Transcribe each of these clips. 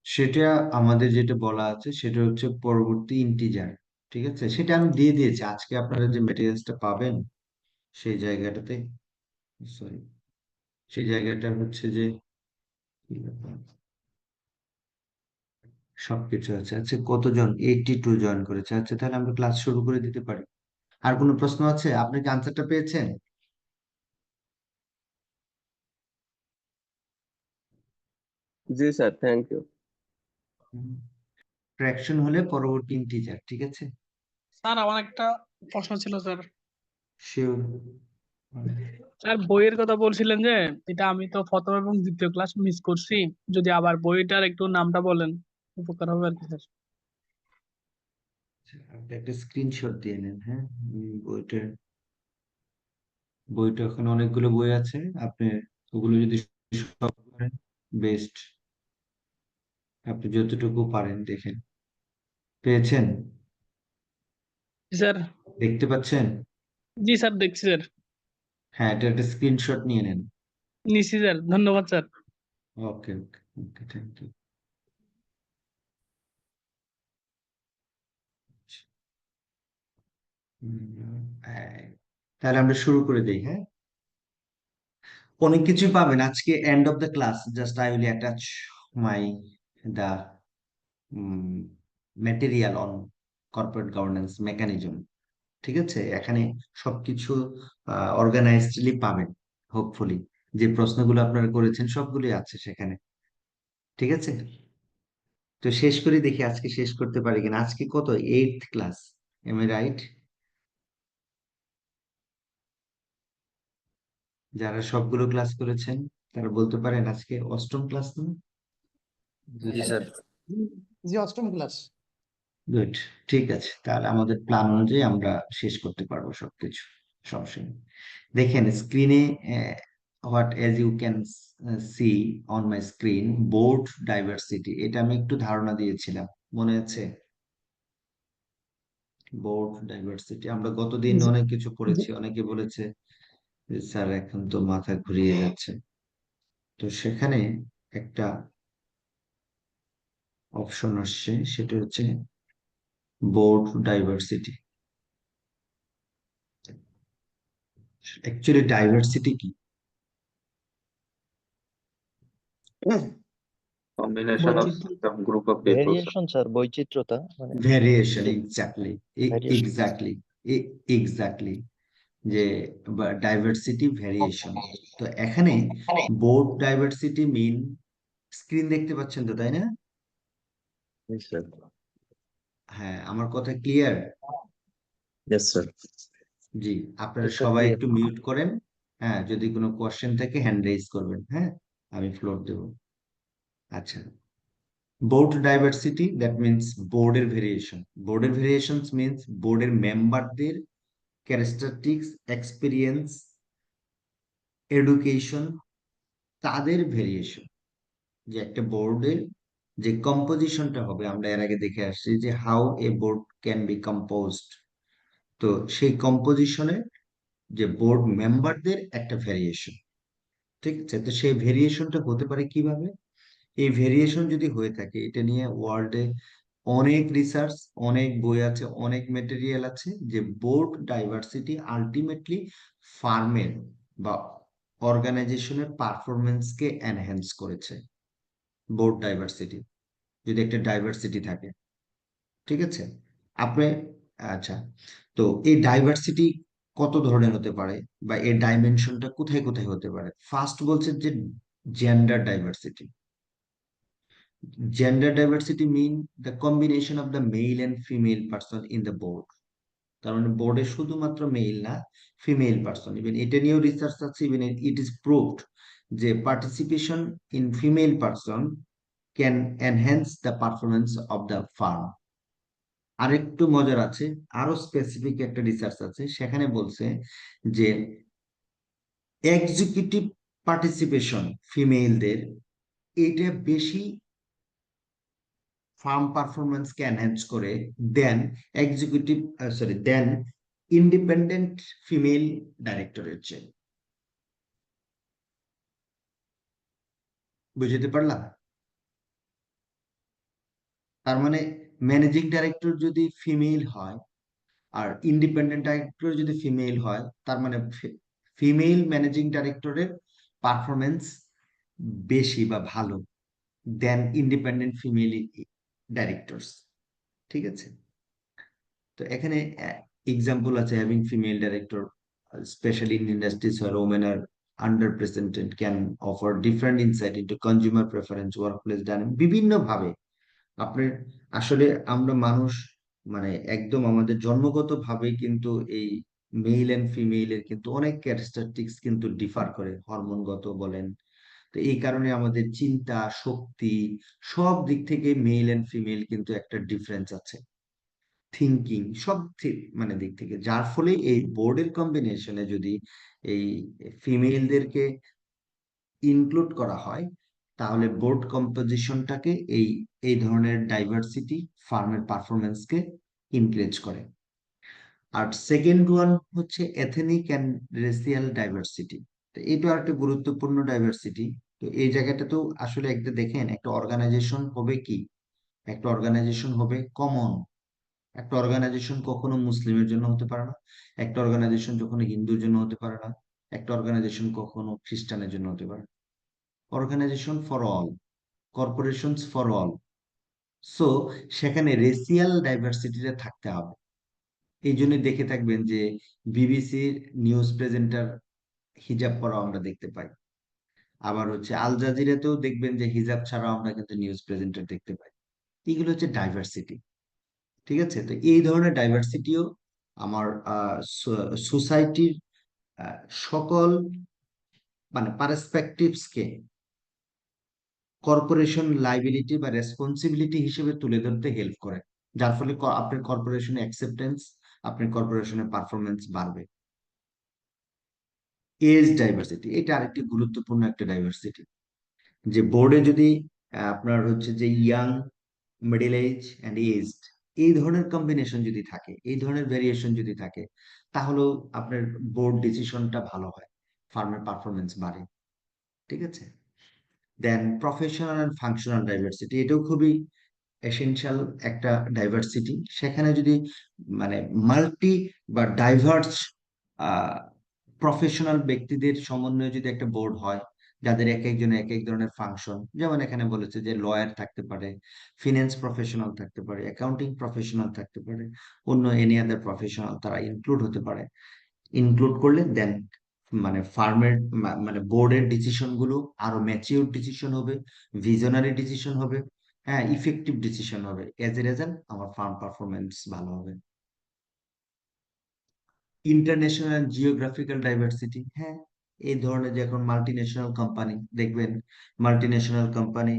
সেটা আমাদের যেটা বলা আছে সেটা হচ্ছে পরবর্তী ইন্টিজার। ঠিক আছে, সেটা আমি দিয়ে দিয়েছি আজকে আপনারা যে মেটেরিয়ালসটা পাবেন সেই জায়গাটাতে। সরি, সেই জায়গাটা হচ্ছে যে কি ব্যাপার? সবকিছু আছে। আচ্ছা, কতজন? 82 জয়েন করেছে। আচ্ছা, তাহলে আমরা ক্লাস শুরু করে দিতে পারি। আর কোনো প্রশ্ন আছে? আপনি কি আনসারটা পেয়েছেন? জি স্যার, থ্যাংক ইউ। ফ্র্যাকশন হলে পরবর্তী ইন্টিজার। ঠিক আছে, স্যার আমার একটা প্রশ্ন ছিল স্যার। শিওর। স্যার বইয়ের কথা বলছিলেন যে এটা আমি তো প্রথম এবং দ্বিতীয় ক্লাস মিস করছি, যদি আবার বইটার একটু নামটা বলেন উপকার হবে আর কি স্যার। আপনি একটা স্ক্রিনশট দিয়ে নেন। হ্যাঁ, বইটা ওখানে অনেকগুলো বই আছে, আপনি ওগুলো যদি সব করেন বেস্ট। আপনি যতটুকু পারেন দেখেন। পেয়েছেন? জি স্যার। দেখতে পাচ্ছেন? জি স্যার, দেখছি স্যার। হ্যাঁ, এটা একটা স্ক্রিনশট নিয়ে নেন। নিছি স্যার, ধন্যবাদ sir. Okay okay okay, thank you. তাহলে আমরা শুরু করে দিই। হ্যাঁ, অনেক কিছু পাবেন আজকে। End of the class just I will attach my the material on corporate governance mechanism. ঠিক আছে, এখানে সবকিছু অর্গানাইজডলি পাবেন হোপফুলি। যে প্রশ্নগুলো আপনারা করেছেন সবগুলি আছে সেখানে। ঠিক আছে, তো শেষ করে দেখি আজকে শেষ করতে পারি কিনা। আজকে কত? 8th class, M I right? যারা সবগুলো ক্লাস করেছেন তারা বলতে পারেন আজকে অষ্টম ক্লাস না? জি স্যার। জি, অষ্টম ক্লাস। গুড, ঠিক আছে, তাহলে আমাদের প্ল্যান অনুযায়ী আমরা শেষ করতে পারবো সবকিছু। সমস্যা নেই। দেখেন স্ক্রিনে, what as you can see on my screen, board diversity, এটা আমি একটু ধারণা দিয়েছিলাম, মনে আছে? বোর্ড ডাইভার্সিটি আমরা গতদিন জি অনেক কিছু জি পড়েছি। অনেকে বলেছে যে, স্যার এখন তো মাথা ঘুরিয়ে যাচ্ছে। তো সেখানে একটা অপশন আসছে, সেটা হচ্ছে বোর্ড ডাইভার্সিটি। অ্যাকচুয়ালি ডাইভার্সিটি কি? কম্বিনেশন অফ বৈচিত্র্য। Some group of people sir. Variation sir, বৈচিত্র্যতা মানে ভ্যারিয়েশন, যে এক্স্যাক্টলি। ভেরিয়েশন। এক্স্যাক্টলি, এক্স্যাক্টলি, যে ডাইভার্সিটি ভ্যারিয়েশন। তো এখানে বোর্ড ডাইভার্সিটি মিন, স্ক্রিন দেখতে পাচ্ছেন তো, তাই না? জি স্যার। হ্যাঁ, আমার কথা ক্লিয়ার? Yes sir. জি, আপনারা স্যার সবাই ক্লিয়ার। একটু মিউট করেন। হ্যাঁ, যদি কোনো কোয়েশ্চেন থাকে হ্যান্ড রেজ করবেন। হ্যাঁ, আমি ফ্লোর দেব। আচ্ছা, বোর্ড ডাইভার্সিটি দ্যাট মিনস বোর্ডের ভেরিয়েশন। বোর্ডের ভেরিয়েশনস মিনস বোর্ডের মেম্বারদের ক্যারেক্টারিস্টিক্স, এক্সপিরিয়েন্স, এডুকেশন, তাদের ভেরিয়েশন। যে একটা বোর্ডের যে কম্পোজিশনটা হবে, আমরা এর আগে দেখে আসছি যে how A board can be composed. তো সেই কম্পোজিশনে যে বোর্ড মেম্বারদের একটা ভেরিয়েশন। ঠিক আছে, তো সেই ভেরিয়েশনটা হতে পারে কিভাবে? এই ভেরিয়েশন যদি হয়ে থাকে, এটা নিয়ে ওয়ার্ল্ডে অনেক রিসার্চ, অনেক বই আছে, অনেক মেটেরিয়াল আছে, যে বোর্ড ডাইভার্সিটি আলটিমেটলি ফার্মের বা অর্গানাইজেশনের পারফরমেন্সকে এনহ্যান্স করেছে। বোর্ড ডাইভার্সিটি, যদি একটা ডাইভার্সিটি থাকে। ঠিক আছে, আপনি, আচ্ছা, তো এই ডাইভার্সিটি কত ধরনের হতে পারে বা এর ডাইমেনশনটা কোথায় কোথায় হতে পারে? ফার্স্ট বলছে যে gender diversity. Gender diversity mean the combination of the male and female person in the board. তার মানে বোর্ডে শুধুমাত্র মেল না, ফিমেল পার্সন। ইভেন এটা নিয়েও রিসার্চ আছে, ইভেন ইট ইজ প্রুভড যে participation in female person can enhance the performance of the farm. আরেকটু মজার আছে, আরো স্পেসিফিক একটা রিসার্চ আছে, সেখানে বলছে যে এক্সিকিউটিভ পার্টিসিপেশন ফিমেলদের এটা বেশি ফার্ম পারফরমেন্সকে এনহ্যান্স করে দেন দেন ইন্ডিপেন্ডেন্ট ফিমেল ডাইরেক্টরের চেয়ে। বুঝতে পারলাম? তার মানে ম্যানেজিং ডাইরেক্টর যদি ফিমেল হয় আর ইন্ডিপেন্ডেন্ট ডাইরেক্টর যদি ফিমেল হয়, তার মানে ফিমেল ম্যানেজিং ডাইরেক্টরের পারফরমেন্স বেশি বা ভালো দেন ইন্ডিপেন্ডেন্ট ফিমেল ডাইরেক্টরস। ঠিক আছে, তো এখানে এক্সাম্পল আছে, having female director specially in industries where women are underrepresented can offer different insight into consumer preference, workplace dynamic, বিভিন্ন ভাবে। আপনার আসলে আমরা মানুষ মানে একদম আমাদের জন্মগত ভাবে কিন্তু এই মেল এন্ড ফিমেল এর কিন্তু অনেক ক্যারেক্টারিস্টিক্স কিন্তু ডিফার করে, হরমোনগত বলেন। তো এই কারণে আমাদের চিন্তা শক্তি সব দিক থেকে মেল এন্ড ফিমেল কিন্তু একটা ডিফারেন্স আছে, থিঙ্কিং সব মানে দিক থেকে। যার ফলে এই বোর্ডের কম্বিনেশনে যদি এই ফিমেলদেরকে ইনক্লুড করা হয়, তাহলে বোর্ড কম্পোজিশনটাকে এই এই ধরনের ডাইভার্সিটি ফার্মের পারফরমেন্সকে ইনক্রিজ করে। আর সেকেন্ড ওয়ান হচ্ছে এথনিক অ্যান্ড রেসিয়াল ডাইভার্সিটি। তো এটা একটা গুরুত্বপূর্ণ ডাইভার্সিটি। তো এই জায়গাটা তো আসলে একটা দেখেন, একটা অর্গানাইজেশন হবে কি, একটা অর্গানাইজেশন হবে কমন। একটা অর্গানাইজেশন কখনো মুসলিমের জন্য হতে পারে না, একটা অর্গানাইজেশন কখনো হিন্দুর জন্য হতে পারে না, একটা অর্গানাইজেশন কখনো খ্রিস্টানের জন্য হতে পারে। Organization for all, corporations for all. So সেখানে রেসিয়াল ডাইভার্সিটিটা থাকতে হবে। এই জন্য দেখে থাকবেন যে বিবিসির নিউজ প্রেজেন্টার হিজাব পরাও আমরা দেখতে পাই, আবার হচ্ছে আল জাজিরাতেও দেখবেন যে হিজাব ছাড়াও আমরা কিন্তু নিউজ প্রেজেন্টার দেখতে পাই। এগুলো হচ্ছে ডাইভার্সিটি। ঠিক আছে, তো এই ধরনের ডাইভার্সিটিও আমার সোসাইটির সকল মানে পারস্পেক্টিভস কে কর্পোরেশন লাইবিলিটি বা রেসপন্সিবিলিটি হিসেবে তুলে ধরতে হেল্প করে, যার ফলে আপনার কর্পোরেশনের অ্যাকসেপ্টেন্স, আপনার কর্পোরেশনের পারফরমেন্স বাড়বে। এজ ডাইভার্সিটি এটা আরেকটি গুরুত্বপূর্ণ একটা ডাইভার্সিটি, যে বোর্ডে যদি আপনার হচ্ছে যে young, middle age and aged এই ধরনের কম্বিনেশন যদি থাকে, এই ধরনের ভেরিয়েশন যদি থাকে, তাহলেও আপনার বোর্ড ডিসিশনটা ভালো হয়, ফার্মের পারফরমেন্স বাড়ে। ঠিক আছে, দেন প্রফেশনাল অ্যান্ড ফাংশনাল ডাইভার্সিটি, এটাও খুবই এসেনশিয়াল একটা ডাইভার্সিটি। সেখানে যদি মানে মাল্টি বা ডাইভার্স প্রফেশনাল ব্যক্তিদের সমন্বয়ে যদি একটা বোর্ড হয়, যাদের এক একজনের এক এক ধরনের ফাংশন, যেমন এখানে বলেছে যে লয়ার থাকতে পারে, ফিনান্স প্রফেশনাল থাকতে পারে, অ্যাকাউন্টিং প্রফেশনাল থাকতে পারে, অন্য এনি আদার প্রফেশনাল তারা ইনক্লুড হতে পারে। ইনক্লুড করলে দেন মানে ফার্মের মানে বোর্ডের ডিসিশন গুলো আরো ম্যাচিউর ডিসিশন হবে, ভিজনারি ডিসিশন হবে, হ্যাঁ ইফেক্টিভ ডিসিশন হবে। এজ এ রেজাল্ট আমার ফার্ম পারফরমেন্স ভালো হবে। ইন্টারন্যাশনাল জিওগ্রাফিক্যাল ডাইভার্সিটি, হ্যাঁ এই ধরনের যে এখন মাল্টি ন্যাশনাল কোম্পানি দেখবেন, মাল্টি ন্যাশনাল কোম্পানি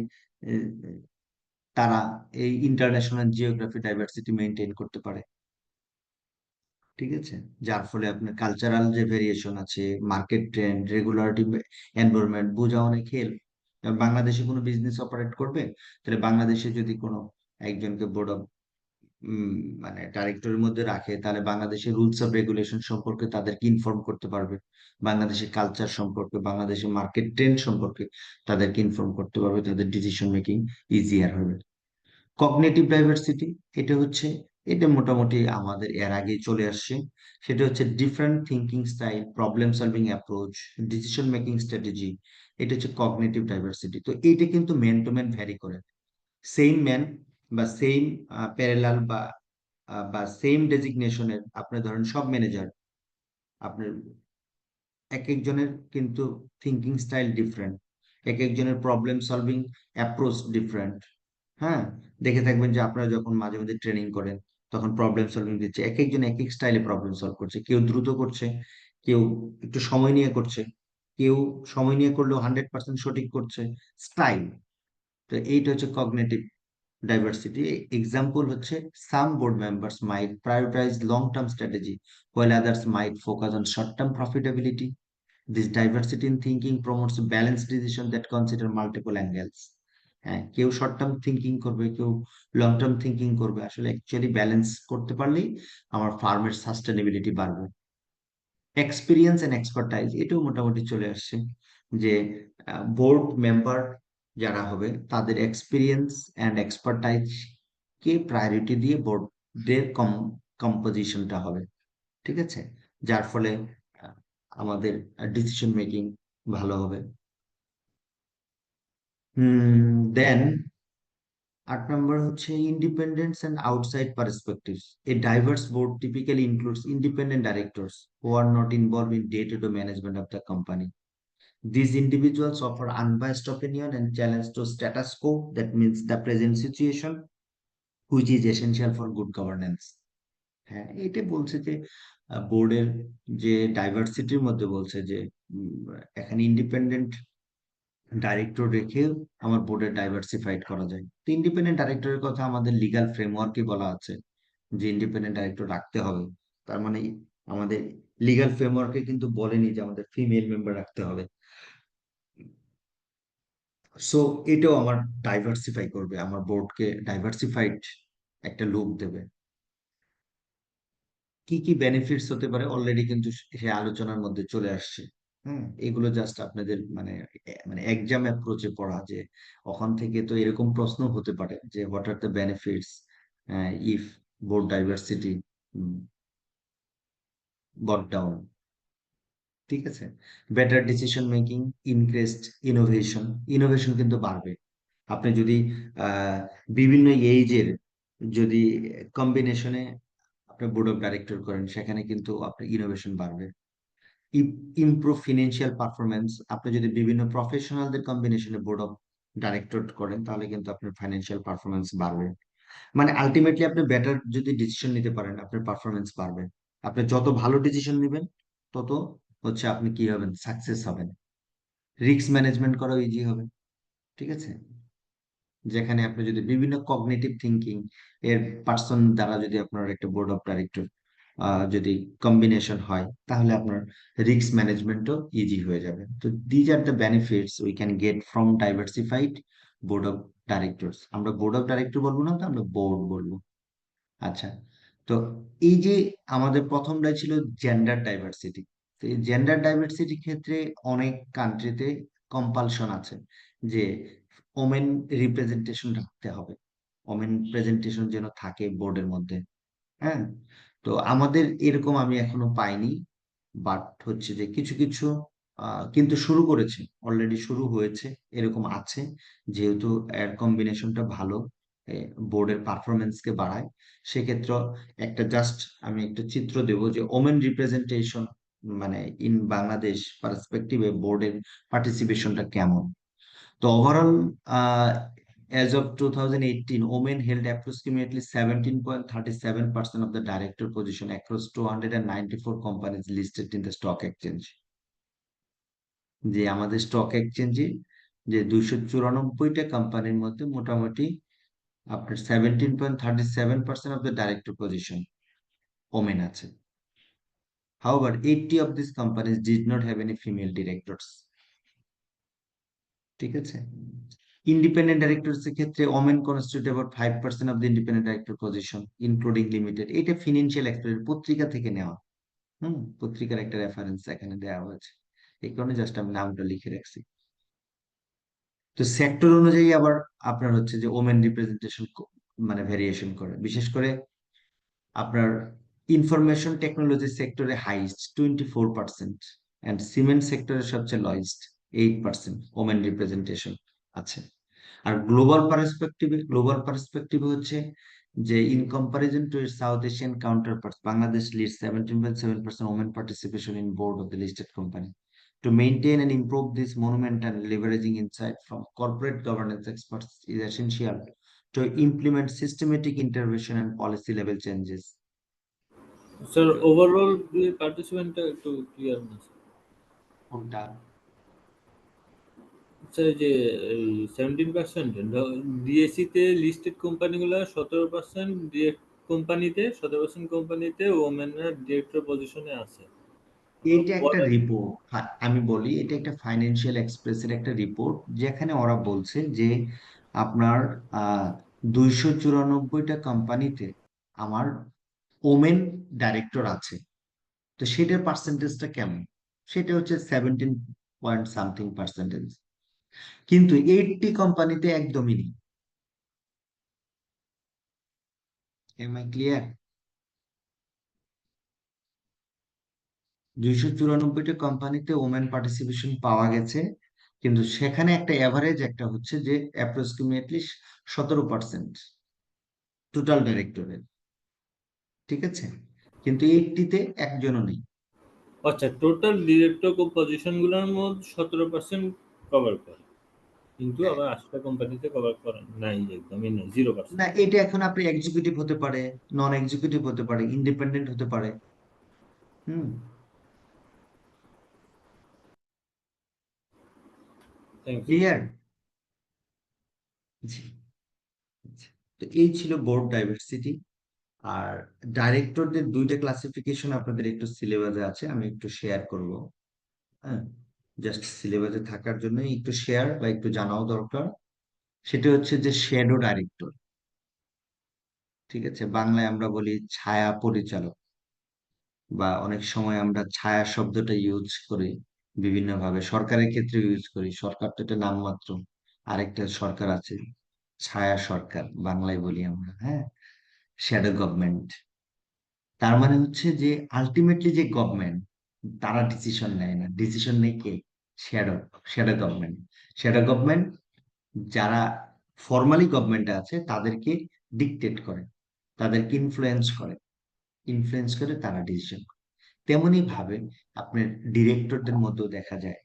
তারা এই ইন্টারন্যাশনাল জিওগ্রাফি ডাইভার্সিটি মেনটেন করতে পারে। ঠিক আছে, যার ফলে আপনার কালচারাল যে ভেরিয়েশন আছে, মার্কেট ট্রেন্ড, রেগুলারিটি, এনভায়রনমেন্ট বোঝা অনেক হেল্প। বাংলাদেশে কোনো বিজনেস অপারেট করবে, তাহলে বাংলাদেশে যদি কোনো একজনকে বোর্ড অফ মানে ডাইরেক্টরের মধ্যে রাখে, তাহলে বাংলাদেশের রুলস অফ রেগুলেশন সম্পর্কে তাদেরকে ইনফর্ম করতে পারবে, বাংলাদেশের কালচার সম্পর্কে, বাংলাদেশের মার্কেট ট্রেন্ড সম্পর্কে তাদেরকে ইনফর্ম করতে পারবে, তাদের ডিসিশন মেকিং ইজিয়ার হবে। কগনিটিভ ডাইভার্সিটি, এটা হচ্ছে, এটা মোটামুটি আমাদের এর আগে চলে আসছে। সেটা হচ্ছে different thinking style, problem solving approach, decision making strategy. এটা হচ্ছে কগনিটিভ ডাইভার্সিটি। তো এইটা কিন্তু ম্যান টু ম্যান ভ্যারি করে। সেম ম্যান বা সেম প্যারালাল বা সেম ডেজিগনেশনের আপনি ধরেন সব ম্যানেজার, আপনার এক একজনের কিন্তু থিঙ্কিং স্টাইল ডিফারেন্ট, এক একজনের প্রবলেম সলভিং অ্যাপ্রোচ ডিফারেন্ট। হ্যাঁ, দেখে থাকবেন যে আপনারা যখন মাঝে মধ্যে ট্রেনিং করেন, তখন প্রবলেম সলভিং দিচ্ছে, এক একজন এক এক স্টাইলে প্রবলেম সলভ করছে, কেউ দ্রুত করছে, কেউ একটু সময় নিয়ে করছে, কেউ সময় নিয়ে করলেও 100% সঠিক করছে, স্টাইল। তো এইটা হচ্ছে কগনিটিভ ডাইভার্সিটি। এক্সাম্পল হচ্ছে some board members might prioritise long term strategy while others might focus on short term profitability. This diversity in thinking promotes balanced decision that consider multiple angles. হ্যাঁ, কেউ short term thinking করবে, কেউ long term thinking করবে, আসলে actually balance করতে পারলেই আমার ফার্মের সাস্টেনেবিলিটি বাড়বে। এক্সপিরিয়েন্স এন্ড এক্সপার্টাইজ, এটাও মোটামুটি চলে আসছে যে বোর্ড মেম্বার যারা হবে তাদের এক্সপিরিয়েন্স এন্ড এক্সপার্টাইজ কে প্রায়োরিটি দিয়ে বোর্ডের কম্পোজিশনটা হবে, ঠিক আছে, যার ফলে আমাদের ডিসিশন মেকিং ভালো হবে। দেন 8 নম্বর হচ্ছে independence and outside perspectives. A diverse board typically includes independent directors who are not involved in day-to-day management of the company. These individuals offer unbiased opinion and challenge to status quo, that means the present situation, which is essential for good governance. হ্যাঁ, এটা বলছে যে বোর্ডের যে ডাইভার্সিটির মধ্যে বলছে যে এখানে ইন্ডিপেন্ডেন্ট ডাইরেক্টর রেখে আমার বোর্ডের ডাইভার্সিফাইড করা যায়। তো ইন্ডিপেন্ডেন্ট ডাইরেক্টরের কথা আমাদের লিগ্যাল ফ্রেমওয়ার্কে বলা আছে যে ইন্ডিপেন্ডেন্ট ডাইরেক্টর রাখতে হবে। তার মানে আমাদের লিগ্যাল ফ্রেমওয়ার্কে কিন্তু বলেনি যে আমাদের ফিমেল মেম্বার রাখতে হবে। সো এটাও আমার ডাইভার্সিফাই করবে, আমার বোর্ডকে ডাইভার্সিফাইড একটা লুক দেবে। কি কি বেনিফিটস হতে পারে অলরেডি কিন্তু সে আলোচনার মধ্যে চলে আসছে। এগুলো জাস্ট আপনাদের মানে মানে এক্সাম অ্যাপ্রোচে পড়া, যে ওখান থেকে তো এরকম প্রশ্ন হতে পারে যে what are the benefits if board diversity bought down, ঠিক আছে। Better decision making, increased innovation, innovation কিন্তু বাড়বে। আপনি যদি বিভিন্ন এইজের যদি কম্বিনেশনে আপনি বোর্ড অফ ডাইরেক্টর করেন, সেখানে কিন্তু আপনার ইনোভেশন বাড়বে। ইমপ্রুভ ফিনান্সিয়াল পারফরমেন্স, আপনি যদি বিভিন্ন প্রফেশনালদের কম্বিনেশনে বোর্ড অফ ডাইরেক্টর করেন তাহলে কিন্তু আপনার ফাইন্যান্সিয়াল পারফরমেন্স বাড়বে। মানে আলটিমেটলি আপনি বেটার যদি ডিসিশন নিতে পারেন আপনার পারফরমেন্স বাড়বে। আপনি যত ভালো ডিসিশন নেবেন তত হচ্ছে আপনি কি হবেন, সাকসেস হবেন। রিস্ক ম্যানেজমেন্ট করা ইজি হবে, ঠিক আছে। যেখানে আপনি যদি বিভিন্ন কগনিটিভ থিঙ্কিং এর পার্সন দ্বারা যদি আপনার একটা বোর্ড অফ ডাইরেক্টর যদি কম্বিনেশন হয় তাহলে আপনার রিস্ক ম্যানেজমেন্টও ইজি হয়ে যাবে। তো these are the benefits we can get from diversified board of directors. আমরা বোর্ড অফ ডাইরেক্টর বলবো না, তো আমরা বোর্ড বলবো। আচ্ছা, তো এই যে আমাদের প্রথমটাই ছিল জেন্ডার ডাইভার্সিটি। তো এই জেন্ডার ডাইভার্সিটির ক্ষেত্রে অনেক কান্ট্রিতে কম্পালশন আছে যে ওমেন রিপ্রেজেন্টেশন রাখতে হবে, ওমেন প্রেজেন্টেশন যেন থাকে বোর্ডের মধ্যে। হ্যাঁ, তো আমাদের এরকম আমি এখনো পাইনি, বাট হচ্ছে যে কিছু কিছু কিন্তু শুরু করেছে, অলরেডি শুরু হয়েছে, এরকম আছে। যেহেতু এর কম্বিনেশনটা ভালো, বোর্ডের পারফরমেন্সকে বাড়ায়, সেক্ষেত্রে একটা জাস্ট আমি একটা চিত্র দেব যে ওমেন রিপ্রেজেন্টেশন মানে ইন বাংলাদেশ পার্সপেক্টিভে বোর্ডের পার্টিসিপেশনটা কেমন। তো overall as of 2018, women held approximately 17.37% of the director position across 294 companies listed in the stock exchange. যে আমাদের স্টক এক্সচেঞ্জে যে 294টা কোম্পানির মধ্যে মোটামুটি আপনার 17.37% of the director position women আছে। However, 80 of these companies did not have any female directors, ঠিক আছে। ইন্ডিপেন্ডেন্ট ডাইরেক্টরস এর ক্ষেত্রে women constitute about 5% of the independent director position including limited. এটা ফিনান্সিয়াল এক্সপেরিয়েন্স পত্রিকা থেকে নেওয়া, পত্রিকার একটা রেফারেন্স এখানে দেওয়া হয়েছে, এই কারণে জাস্ট আমি নামটা লিখে রাখছি। তো সেক্টর অনুযায়ী আবার আপনার হচ্ছে যে ওমেন রিপ্রেজেন্টেশন মানে ভেরিয়েশন করে, বিশেষ করে আপনার ইনফরমেশন টেকনোলজি সেক্টরে হাইস্ট 24% এন্ড সিমেন্ট সেক্টরে সবচেয়ে লয়েস্ট 8% ওমেন রিপ্রেজেন্টেশন আছে। আর গ্লোবাল পার্সপেক্টিভে হচ্ছে যে in comparison to its South Asian counterparts, Bangladesh leads 17.7% women participation in board of the listed company. To maintain and improve this monument and leveraging insight from corporate governance experts is essential to implement systematic intervention and policy level changes. Sir overall পার্টিসিপেন্টটা একটু clear না sir. কোনটা? আচ্ছা, এই যে এই 17% DSC তে listed কোম্পানিগুলো 17%, ডিরেক্ট কোম্পানিতে 17% কোম্পানিতে ওমেনরা ডিরেক্টর পজিশনে আছে। এটা একটা বলা রিপোর্ট, আমি বলি এটা একটা ফাইন্যান্সিয়াল এক্সপ্রেসের একটা রিপোর্ট, যেখানে ওরা বলছে যে আপনার 294টা কোম্পানিতে আমার ওমেন ডাইরেক্টর আছে। তো সেটার পার্সেন্টেজটা কেমন? সেটা হচ্ছে 17 পয়েন্ট সামথিং পার্সেন্টেজ, কিন্তু 80 কোম্পানিতে একদমই নেই। M I clear? 294টা কোম্পানিতে ওমেন পার্টিসিপেশন পাওয়া গেছে, কিন্তু সেখানে একটা এভারেজ একটা হচ্ছে যে অ্যাপ্রক্সিমেটলি 17% টোটাল ডাইরেক্টরের, ঠিক আছে, কিন্তু 80তে একজনও নেই। আচ্ছা, টোটাল ডিরেক্টর পজিশনগুলোর মধ্যে 17% কভার করে, কিন্তু হ্যাঁ। আবার 8টা কোম্পানিতে কভার করে নাই, একদমই নাই, 0%। না, এটা এখন আপনি এক্সিকিউটিভ হতে পারে, নন এক্সিকিউটিভ হতে পারে, ইন্ডিপেন্ডেন্ট হতে পারে। হুম। Thank you. ক্লিয়ার? জি। আচ্ছা। তো এই ছিল বোর্ড ডাইভার্সিটি। আর ডাইরেক্টরদের দুইটা ক্লাসিফিকেশন আপনাদের একটু সিলেবাসে আছে, আমি একটু শেয়ার করব। হ্যাঁ, জাস্ট সিলেবাসে থাকার জন্য একটু শেয়ার বা একটু জানাও দরকার। সেটা হচ্ছে যে শ্যাডো ডাইরেক্টর, ঠিক আছে, বাংলায় আমরা বলি ছায়া পরিচালক, বা অনেক সময় আমরা ছায়া শব্দটা ইউজ করি বিভিন্ন ভাবে, সরকারের ক্ষেত্রে ইউজ করি। সরকার তো এটা নামমাত্র, আরেকটা সরকার আছে ছায়া সরকার, বাংলায় বলি আমরা। হ্যাঁ, শ্যাডো গভর্নমেন্ট। তার মানে হচ্ছে যে আলটিমেটলি যে গভর্নমেন্ট, তারা ডিসিশন নেয় না, ডিসিশন নেয় কে? Shadow, shadow government. Shadow government যারা ফর্মালি গভর্নমেন্টে আছে তাদেরকে ডিকটেট করে, তাদেরকে ইনফ্লুয়েন্স করে তারা ডিসিশন। তেমনি ভাবে আপনার ডিরেক্টরদের মধ্যেও দেখা যায়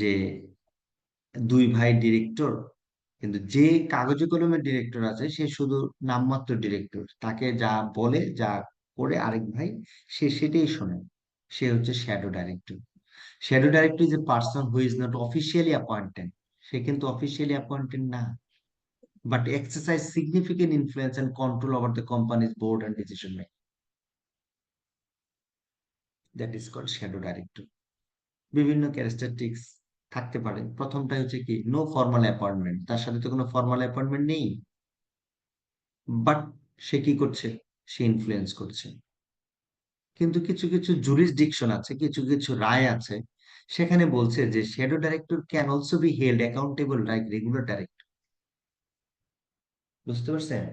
যে দুই ভাই ডিরেক্টর, কিন্তু যে কাগজে কলমের ডিরেক্টর আছে সে শুধু নামমাত্র ডিরেক্টর, তাকে যা বলে যা করে আরেক ভাই সে সেটাই শোনে, সে হচ্ছে shadow director. Shadow director is a person who is not officially appointed, সে কিন্তু অফিসিয়ালি অ্যাপয়েন্টেড না, but exercise significant influence and control over the company's board and decision making. That is called shadow director. বিভিন্ন characteristics থাকতে পারে। প্রথমটা হচ্ছে কি, no formal appointment, তার সাথে তো কোনো ফর্মাল অ্যাপয়েন্টমেন্ট নেই, বাট সে কি করছে? সে ইনফ্লুয়েন্স করছে। কিন্তু কিছু কিছু জুরিসডিকশন আছে, কিছু কিছু রায় আছে, সেখানে বলছে যে shadow director can also be held accountable like regular director. বুঝতে পারছেন?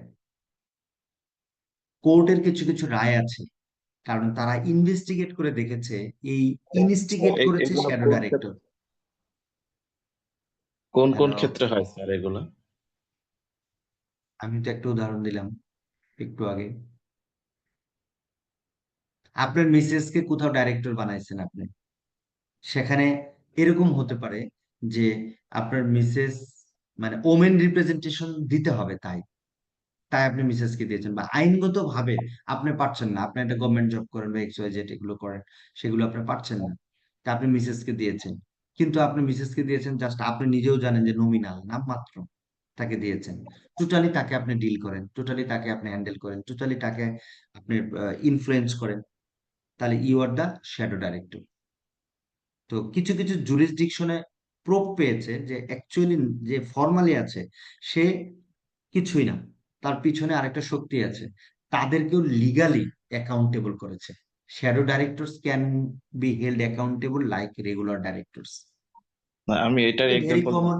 কোর্টের কিছু কিছু রায় আছে, কারণ তারা ইনভেস্টিগেট করে দেখেছে এই ইনস্টিগেট করেছে এগুলো শ্যাডো কোন ডাইরেক্টর। কোন কোন হ্যালো, ক্ষেত্রে হয় স্যার এগুলা? আমি তো একটা উদাহরণ দিলাম একটু আগে। আপনার মিসেস কে কোথাও ডাইরেক্টর বানাইছেন আপনি, সেখানে এরকম হতে পারে যে আপনার মিসেস মানে ওমেন রিপ্রেজেন্টেশন দিতে হবে, তাই তাই আপনি মিসেস কে দিয়েছেন, বা আইনগত ভাবে আপনি পারছেন না, আপনি একটা গভর্নমেন্ট জব করেন বা এক্স ওয়াই জেড এগুলো করেন, সেগুলো আপনি পারছেন না, তা আপনি মিসেস কে দিয়েছেন। কিন্তু আপনি মিসেস কে দিয়েছেন জাস্ট, আপনি নিজেও জানেন যে নমিনাল নাম মাত্র তাকে দিয়েছেন। টোটালি তাকে আপনি ডিল করেন, টোটালি তাকে আপনি হ্যান্ডেল করেন, টোটালি তাকে আপনি ইনফ্লুয়েন্স করেন, তাহলে you are the shadow director. তো কিছু কিছু জুরিসডিকশনে প্রুফ পেয়েছে যে অ্যাকচুয়ালি যে ফর্মালি আছে সে কিছুই না, তার পিছনে আরেকটা শক্তি আছে, তাদেরকেও লিগালি অ্যাকাউন্টেবল করেছে। Shadow directors can be held accountable like regular directors. না, আমি এটার very example, common.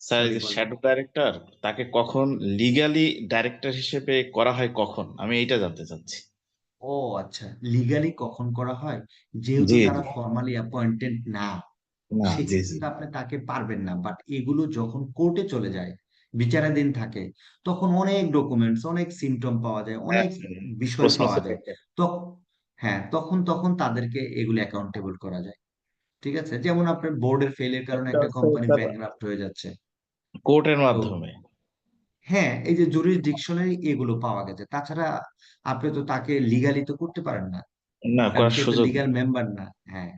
Sir sorry বলেন। শ্যাডো ডাইরেক্টর তাকে কখন লিগ্যালি ডাইরেক্টর হিসেবে করা হয়, কখন, আমি এইটা জানতে চাচ্ছি। ও আচ্ছা, লিগালি কখন করা হয়? যেহেতু জি তারা জি। ফর্মালি অ্যাপয়েন্টেড না, না, জি সেক্ষেত্রে জি। তো আপনি তাকে পারবেন না, বাট এগুলো যখন কোর্টে চলে যায়, বিচারাধীন থাকে, তখন অনেক ডকুমেন্টস, অনেক সিমটম পাওয়া যায়, হ্যাঁ, অনেক বিষয় প্রশ্ন পাওয়া করতে যায়। পারে। তো হ্যাঁ, তখন তখন তাদেরকে এগুলো অ্যাকাউন্টেবল করা যায়। ঠিক আছে, যেমন আপনার বোর্ডের ফেলের কারণে একটা একটা হচ্ছে কোম্পানি স্যার ব্যাংক্রাফট হয়ে যাচ্ছে। কোর্টের তো মাধ্যমে। হ্যাঁ, এই যে জুরিসডিকশনারি এগুলো পাওয়া গেছে, তাছাড়া আপনি তো তাকে লিগালি তো করতে পারেন না, না, কারণ করার সে তো সুযোগ লিগ্যাল নেই। মেম্বার না। হ্যাঁ,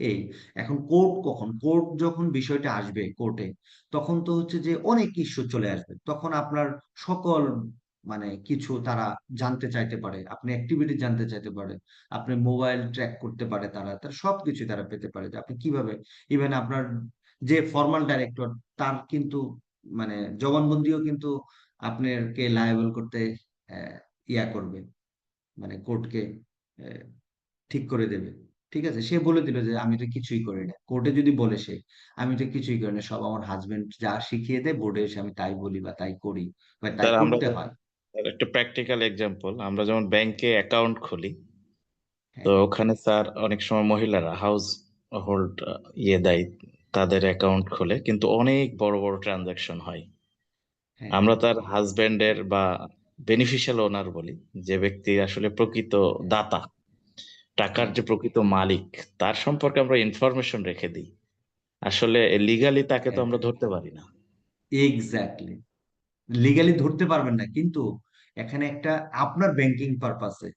এই এখন কোর্ট কখন, কোর্ট যখন বিষয়টা আসবে কোর্টে, তখন তো হচ্ছে যে অনেক ইস্যু চলে আসবে, তখন আপনার সকল মানে কিছু তারা জানতে চাইতে পারে, আপনি অ্যাক্টিভিটি জানতে চাইতে পারে, আপনি মোবাইল ট্র্যাক করতে পারে, তারা তার সবকিছু তারা পেতে পারে যে আপনি কিভাবে, ইভেন আপনার যে ফর্মাল ডাইরেক্টর তার কিন্তু মানে জবানবন্দিও কিন্তু আপনাকে লায়াবল করতে আহ, ইয়া করবে, মানে কোর্টকে ঠিক করে দেবে। ঠিক আছে, সে বলে দিল যে আমি তো কিছুই করি না, কোর্টে যদি বলে সে আমি তো কিছুই করি না, সব আমার হাজবেন্ড যা শিখিয়ে দেয় বোর্ডে এসে আমি তাই বলি বা তাই করি বা তাই স্যার আমরা করতে হয়। একটা প্র্যাকটিক্যাল এক্সাম্পল, আমরা যেমন ব্যাংকে অ্যাকাউন্ট খুলি, তো হ্যাঁ, ওখানে স্যার অনেক সময় মহিলারা হাউস হোল্ড দেয়, তাদের অ্যাকাউন্ট খোলে, কিন্তু অনেক বড় বড় ট্রানজাকশন হয়। হ্যাঁ, আমরা তার হাজবেন্ডের বা বেনিফিশিয়াল ওনার বলি, যে ব্যক্তি আসলে প্রকৃত দাতা, টাকার হ্যাঁ, যে প্রকৃত মালিক, তার সম্পর্কে আমরা ইনফরমেশন রেখে দিই। আসলে লিগালি তাকে তো হ্যাঁ, আমরা ধরতে পারি না। এক্স্যাক্টলি, লিগালি ধরতে পারবেন না, কিন্তু এখানে একটা আপনার ব্যাংকিং পারপাসে,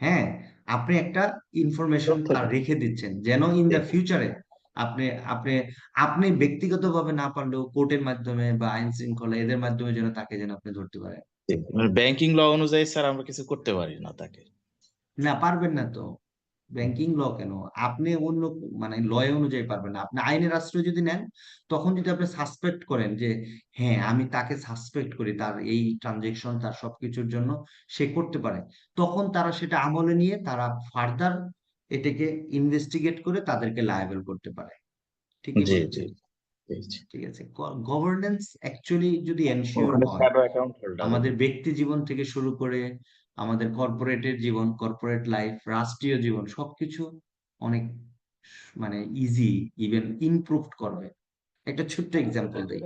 হ্যাঁ, আপনি একটা ইনফরমেশন তথ্য তার দেন। রেখে দিচ্ছেন যেন ইন জি, দা ফিউচারে আপনি আপনি আপনি ব্যক্তিগতভাবে না পারলেও কোর্টের মাধ্যমে বা আইন শৃঙ্খলা এদের মাধ্যমে যেন তাকে যেন আপনি ধরতে পারেন। জি। মানে ব্যাংকিং ল অনুযায়ী স্যার আমরা কিছু করতে পারি না তাকে। না, পারবেন না তো, ব্যাংকিং ল কেন, আপনি অন্য মানে লয় অনুযায়ী পারবেন না, আপনি আইনের আশ্রয় যদি নেন, তখন যদি আপনি সাসপেক্ট করেন যে হ্যাঁ আমি তাকে সাসপেক্ট করি তার এই ট্রানজেকশন তার সবকিছুর জন্য সে করতে পারে, তখন তারা সেটা আমলে নিয়ে তারা ফার্দার এটাকে ইনভেস্টিগেট করে তাদেরকে লায়াবল করতে পারে। ঠিকই জি, জি, বলেছেন। জি, জি। ঠিক আছে, গভর্নেন্স অ্যাকচুয়ালি যদি এনশিওর ওখানে হয়, শ্যাডো অ্যাকাউন্ট হোল্ডার। আমাদের ব্যক্তি জীবন থেকে শুরু করে আমাদের কর্পোরেটের জীবন, কর্পোরেট লাইফ, রাষ্ট্রীয় জীবন সবকিছু অনেক মানে ইজি, ইভেন ইমপ্রুভড করবে। একটা ছোট্ট এক্সাম্পল দেই,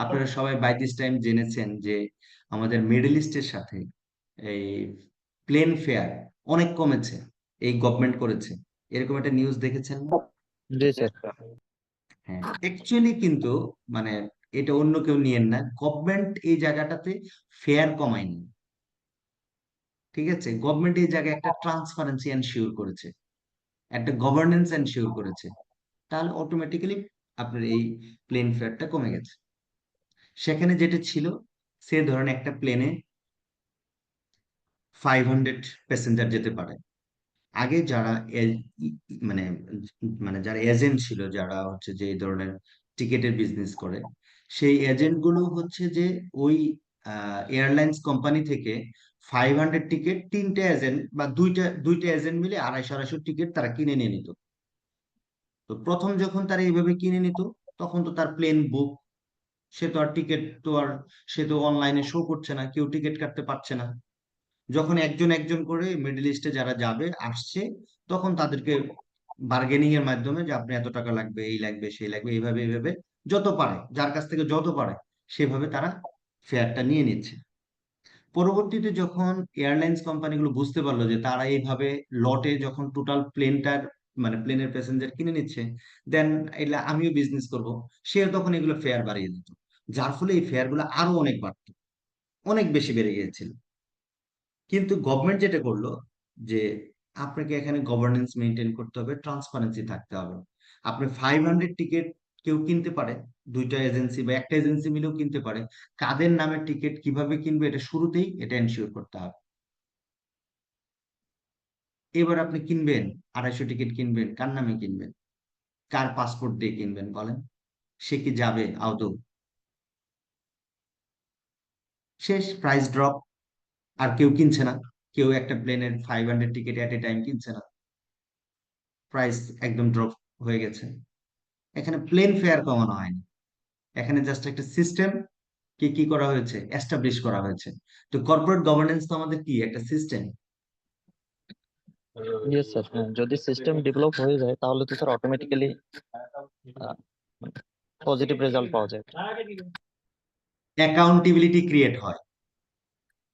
আপনারা সবাই বাই দিস টাইম জেনেছেন যে আমাদের মিডল ইস্টের সাথে এই প্লেন ফেয়ার অনেক কমেছে, এই গভর্নমেন্ট করেছে, এরকম একটা নিউজ দেখেছেন না? জি স্যার। হ্যাঁ, অ্যাকচুয়ালি কিন্তু মানে এটা অন্য কেউ নিয়েন না, গভর্নমেন্ট এই জায়গাটাতে ফেয়ার কমায়নি। ঠিক আছে, গভর্নমেন্ট এই জায়গায় একটা ট্রান্সপারেন্সি এনশিওর করেছে, একটা গভর্নেন্স এনশিওর করেছে, তাহলে অটোমেটিক্যালি আপনার এই প্লেন ফেয়ারটা কমে গেছে। সেখানে যেটা ছিল, সে ধরেন একটা প্লেনে 500 প্যাসেঞ্জার যেতে পারে, আগে যারা মানে মানে যারা এজেন্ট ছিল, যারা হচ্ছে যে এই ধরনের টিকেটের বিজনেস করে, সেই এজেন্ট গুলো হচ্ছে যে ওই এয়ারলাইন্স কোম্পানি থেকে 500 টিকেট তিনটে এজেন্ট বা দুইটা দুইটা এজেন্ট মিলে 250-250 টিকিট তারা কিনে নিয়ে নিত। তো প্রথম যখন তারা এইভাবে কিনে নিত, তখন তো তার প্লেন বুক, সে তো আর টিকিট তো আর সে তো অনলাইনে শো করছে না, কেউ টিকিট কাটতে পারছে না। যখন একজন একজন করে মিডল ইস্টে যারা যাবে আসছে, তখন তাদেরকে বার্গেনিং এর মাধ্যমে যে আপনি এত টাকা লাগবে, এই লাগবে সেই লাগবে, এইভাবে এইভাবে যত পারে যার কাছ থেকে যত পারে সেভাবে তারা ফেয়ারটা নিয়ে নিচ্ছে। পরবর্তীতে যখন এয়ারলাইন্স কোম্পানিগুলো বুঝতে পারলো যে তারা এইভাবে লটে যখন টোটাল প্লেনটার মানে প্লেনের প্যাসেঞ্জার কিনে নিচ্ছে, দেন এটা আমিও বিজনেস করব, সে তখন এগুলো ফেয়ার বাড়িয়ে দিত, যার ফলে এই ফেয়ার গুলো আরো অনেক বাড়তো, অনেক বেশি বেড়ে গিয়েছিল। কিন্তু গভর্নমেন্ট যেটা করলো যে আপনাকে এখানে গভর্নেন্স মেনটেন করতে হবে, ট্রান্সপারেন্সি থাকতে হবে। আপনি 500 টিকিট কেউ কিনতে পারে, দুইটা এজেন্সি বা একটা এজেন্সি মিলেও কিনতে পারে, কাদের নামে টিকিট কিভাবে কিনবে এটা শুরুতেই এটা এনশিওর করতে হবে। এবার আপনি কিনবেন, 250 টিকিট কিনবেন, কার নামে কিনবেন, কার পাসপোর্ট দিয়ে কিনবেন বলেন, সে কি যাবে আদৌ? শেষ, প্রাইস ড্রপ, আর কেউ কিনছে না, কেউ একটা প্লেনের 500 টিকিট এট এ টাইম কিনছে না, প্রাইস একদম ড্রপ হয়ে গেছে। এখানে প্লেন ফেয়ার কমানো হয়নি, এখানে জাস্ট একটা সিস্টেম কি কি করা হয়েছে, এস্টাবলিশ করা হয়েছে। তো কর্পোরেট গভর্নেন্স তো আমাদের কি একটা সিস্টেম। ইয়েস স্যার, যদি সিস্টেম ডেভেলপ হয়ে যায় তাহলে তো স্যার অটোমেটিক্যালি পজিটিভ রেজাল্ট পাওয়া যায়। অ্যাকাউন্টেবিলিটি ক্রিয়েট হয়,